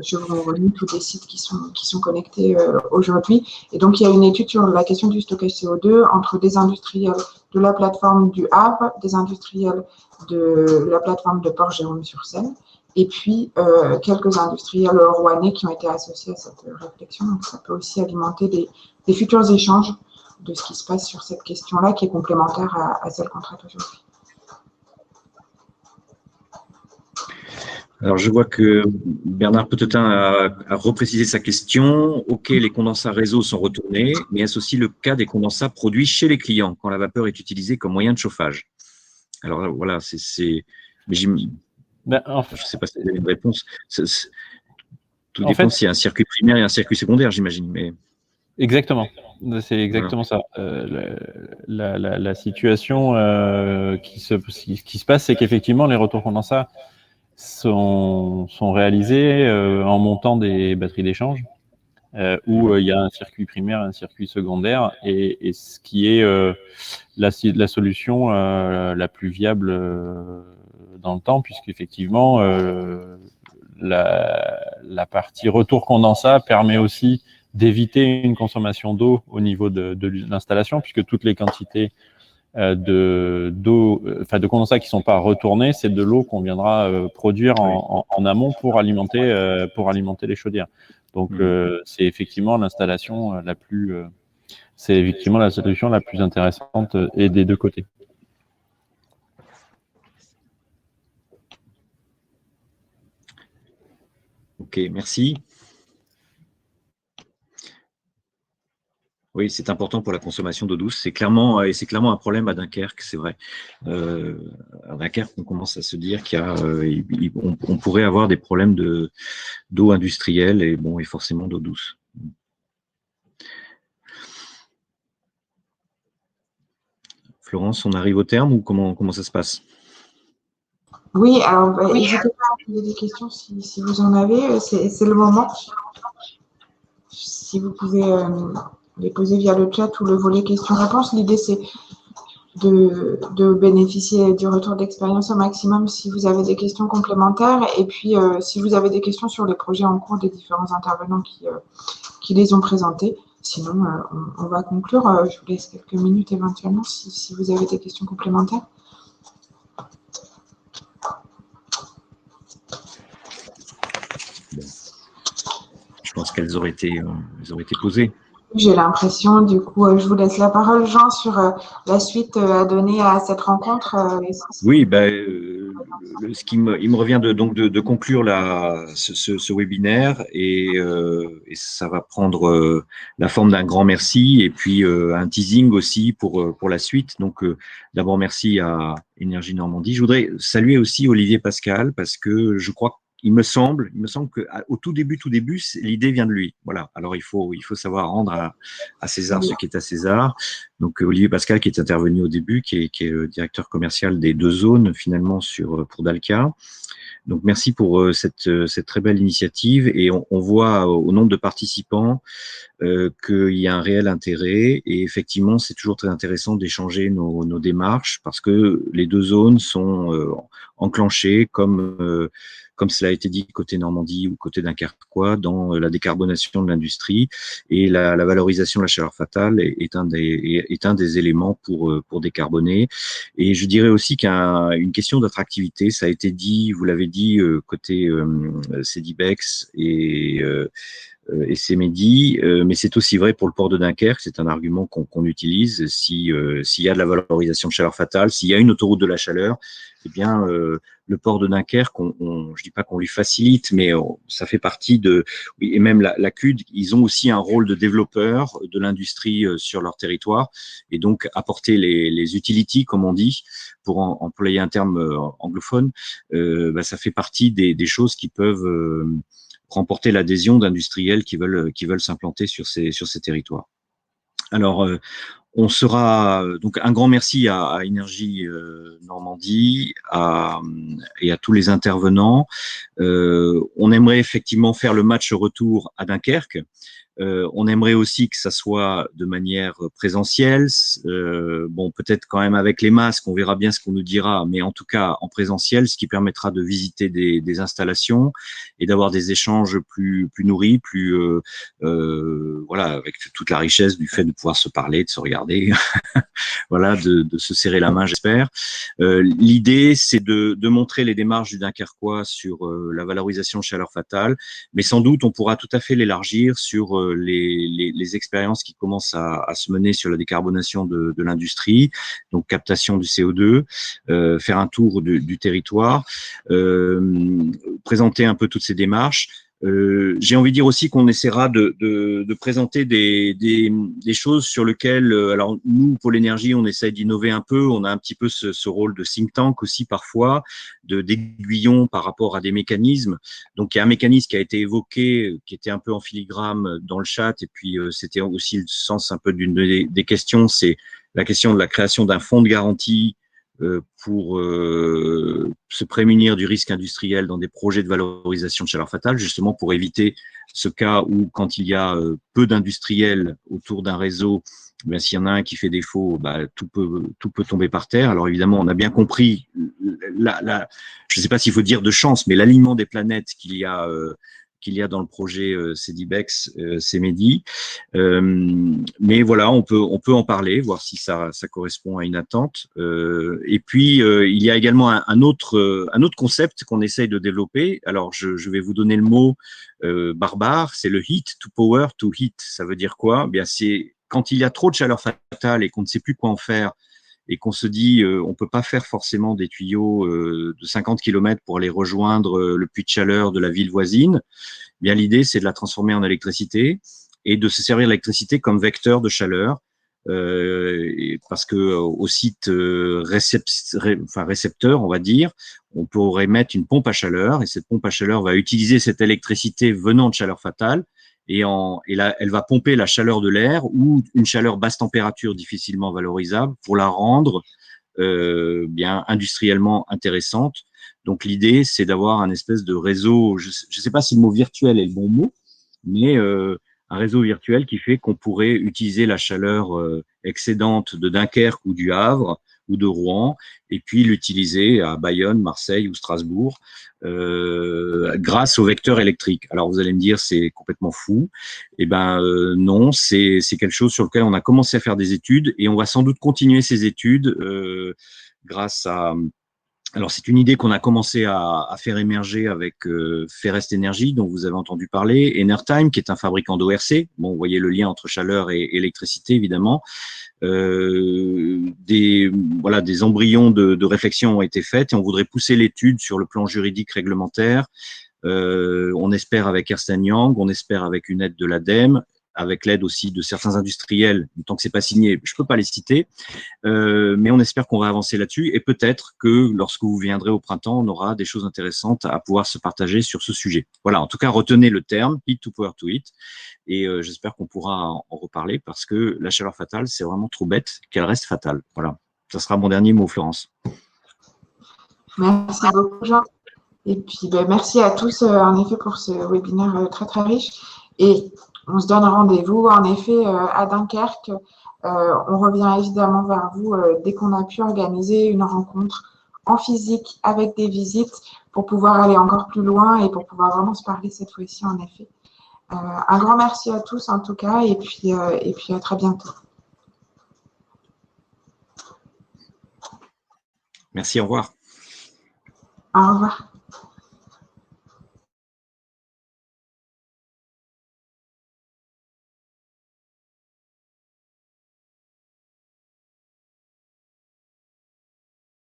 Chevron Rony, tous les sites qui sont connectés aujourd'hui. Et donc, il y a une étude sur la question du stockage CO2 entre des industriels de la plateforme du Havre, des industriels de la plateforme de Port-Jérôme-sur-Seine, et puis quelques industriels rouennais qui ont été associés à cette réflexion. Donc, ça peut aussi alimenter des futurs échanges de ce qui se passe sur cette question-là, qui est complémentaire à celle qu'on traite aujourd'hui. Alors, je vois que Bernard Petetin a reprécisé sa question. OK, les condensats réseau sont retournés, mais est-ce aussi le cas des condensats produits chez les clients quand la vapeur est utilisée comme moyen de chauffage? Alors, voilà, mais je ne sais pas si vous avez une réponse. Tout dépend s'il y a un circuit primaire et un circuit secondaire, j'imagine. Mais... Exactement. C'est exactement ça. La situation qui se passe, c'est qu'effectivement, les retours condensats sont réalisés en montant des batteries d'échange où il y a un circuit primaire et un circuit secondaire et ce qui est la solution la plus viable dans le temps, puisqu'effectivement la partie retour condensat permet aussi d'éviter une consommation d'eau au niveau de l'installation, puisque toutes les quantités de condensat qui ne sont pas retournées, c'est de l'eau qu'on viendra produire en amont pour alimenter les chaudières. Donc c'est effectivement l'installation c'est effectivement la solution la plus intéressante et des deux côtés. Ok, merci. Oui, c'est important pour la consommation d'eau douce. C'est clairement un problème à Dunkerque, c'est vrai. À Dunkerque, on commence à se dire qu'on pourrait avoir des problèmes d'eau industrielle et forcément d'eau douce. Florence, on arrive au terme ou comment ça se passe? Oui, alors n'hésitez pas à poser des questions si vous en avez, c'est le moment. Si vous pouvez les poser via le chat ou le volet questions-réponses, l'idée c'est de bénéficier du retour d'expérience au maximum si vous avez des questions complémentaires et puis si vous avez des questions sur les projets en cours des différents intervenants qui les ont présentés. Sinon, on va conclure. Je vous laisse quelques minutes éventuellement si vous avez des questions complémentaires. Je pense qu'elles auraient été posées. J'ai l'impression, du coup, je vous laisse la parole, Jean, sur la suite à donner à cette rencontre. Oui, il me revient de conclure ce webinaire et ça va prendre la forme d'un grand merci et puis un teasing aussi pour la suite. Donc, d'abord, merci à Énergie Normandie. Je voudrais saluer aussi Olivier Pascal parce que je crois il me semble qu'au tout début, l'idée vient de lui. Voilà. Alors, il faut savoir rendre à César ce qui est à César. Donc, Olivier Pascal, qui est intervenu au début, qui est le directeur commercial des 2 zones, finalement, pour Dalkia. Donc, merci pour cette très belle initiative. Et on voit au nombre de participants qu'il y a un réel intérêt. Et effectivement, c'est toujours très intéressant d'échanger nos démarches parce que les 2 zones sont enclenchées comme cela a été dit côté Normandie ou côté Dunkerquois, dans la décarbonation de l'industrie et la valorisation de la chaleur fatale est un des éléments pour décarboner. Et je dirais aussi qu'une question d'attractivité, ça a été dit, vous l'avez dit, côté Cedibex et et Cémédy, mais c'est aussi vrai pour le port de Dunkerque. C'est un argument qu'on utilise. S'il y a de la valorisation de chaleur fatale, s'il y a une autoroute de la chaleur, eh bien, le port de Dunkerque, je dis pas qu'on lui facilite, mais ça fait partie de, et même la CUD, ils ont aussi un rôle de développeur de l'industrie sur leur territoire, et donc apporter les utilities, comme on dit, pour employer un terme anglophone, ça fait partie des choses qui peuvent remporter l'adhésion d'industriels qui veulent s'implanter sur ces territoires. Alors, on sera donc un grand merci à Énergie Normandie et à tous les intervenants. On aimerait effectivement faire le match retour à Dunkerque. On aimerait aussi que ça soit de manière présentielle. Bon, peut-être quand même avec les masques, on verra bien ce qu'on nous dira, mais en tout cas en présentiel, ce qui permettra de visiter des installations et d'avoir des échanges plus nourris, voilà, avec toute la richesse du fait de pouvoir se parler, de se regarder, voilà, de se serrer la main, j'espère. L'idée, c'est de montrer les démarches du Dunkerquois sur la valorisation de chaleur fatale, mais sans doute on pourra tout à fait l'élargir sur les expériences qui commencent à se mener sur la décarbonation de l'industrie, donc captation du CO2, faire un tour du territoire, présenter un peu toutes ces démarches. J'ai envie de dire aussi qu'on essaiera de présenter des choses sur lesquelles, alors nous, pour l'énergie, on essaie d'innover un peu, on a un petit peu ce rôle de think tank aussi parfois, d'aiguillon par rapport à des mécanismes. Donc il y a un mécanisme qui a été évoqué, qui était un peu en filigrane dans le chat, et puis c'était aussi le sens un peu d'une des questions, c'est la question de la création d'un fonds de garantie pour se prémunir du risque industriel dans des projets de valorisation de chaleur fatale, justement pour éviter ce cas où, quand il y a peu d'industriels autour d'un réseau, ben, s'il y en a un qui fait défaut, ben, tout peut tomber par terre. Alors évidemment, on a bien compris, je ne sais pas s'il faut dire de chance, mais l'alignement des planètes qu'il y a dans le projet CEDIBEX, Cémédy. Mais voilà, on peut en parler, voir si ça correspond à une attente. Et puis, il y a également un autre concept qu'on essaye de développer. Alors, je vais vous donner le mot barbare, c'est le heat to power to heat. Ça veut dire quoi? Bien, c'est quand il y a trop de chaleur fatale et qu'on ne sait plus quoi en faire, et qu'on se dit on peut pas faire forcément des tuyaux de 50 km pour aller rejoindre le puits de chaleur de la ville voisine, bien l'idée c'est de la transformer en électricité et de se servir de l'électricité comme vecteur de chaleur, parce que au site récepteur, on va dire, on pourrait mettre une pompe à chaleur, et cette pompe à chaleur va utiliser cette électricité venant de chaleur fatale, et là, elle va pomper la chaleur de l'air ou une chaleur basse température difficilement valorisable pour la rendre bien industriellement intéressante. Donc l'idée, c'est d'avoir un espèce de réseau, je ne sais pas si le mot virtuel est le bon mot, mais un réseau virtuel qui fait qu'on pourrait utiliser la chaleur excédente de Dunkerque ou du Havre ou de Rouen, et puis l'utiliser à Bayonne, Marseille ou Strasbourg grâce au vecteur électrique. Alors vous allez me dire c'est complètement fou. Eh ben non, c'est quelque chose sur lequel on a commencé à faire des études, et on va sans doute continuer ces études grâce à... Alors, c'est une idée qu'on a commencé à faire émerger avec Ferrest Energy, dont vous avez entendu parler, Enertime, qui est un fabricant d'ORC. Bon, vous voyez le lien entre chaleur et électricité, évidemment. Des embryons de réflexion ont été faits, et on voudrait pousser l'étude sur le plan juridique réglementaire. On espère avec Ernst & Young, on espère avec une aide de l'ADEME, avec l'aide aussi de certains industriels, tant que c'est pas signé, je peux pas les citer, mais on espère qu'on va avancer là-dessus, et peut-être que lorsque vous viendrez au printemps, on aura des choses intéressantes à pouvoir se partager sur ce sujet. Voilà, en tout cas, retenez le terme, heat to power to heat, et j'espère qu'on pourra en reparler, parce que la chaleur fatale, c'est vraiment trop bête qu'elle reste fatale. Voilà, ça sera mon dernier mot, Florence. Merci beaucoup, Jean. Et puis, merci à tous, en effet, pour ce webinaire très, très riche. Et on se donne rendez-vous, en effet, à Dunkerque. On revient évidemment vers vous dès qu'on a pu organiser une rencontre en physique avec des visites pour pouvoir aller encore plus loin et pour pouvoir vraiment se parler cette fois-ci, en effet. Un grand merci à tous, en tout cas, et puis à très bientôt. Merci, au revoir. Au revoir.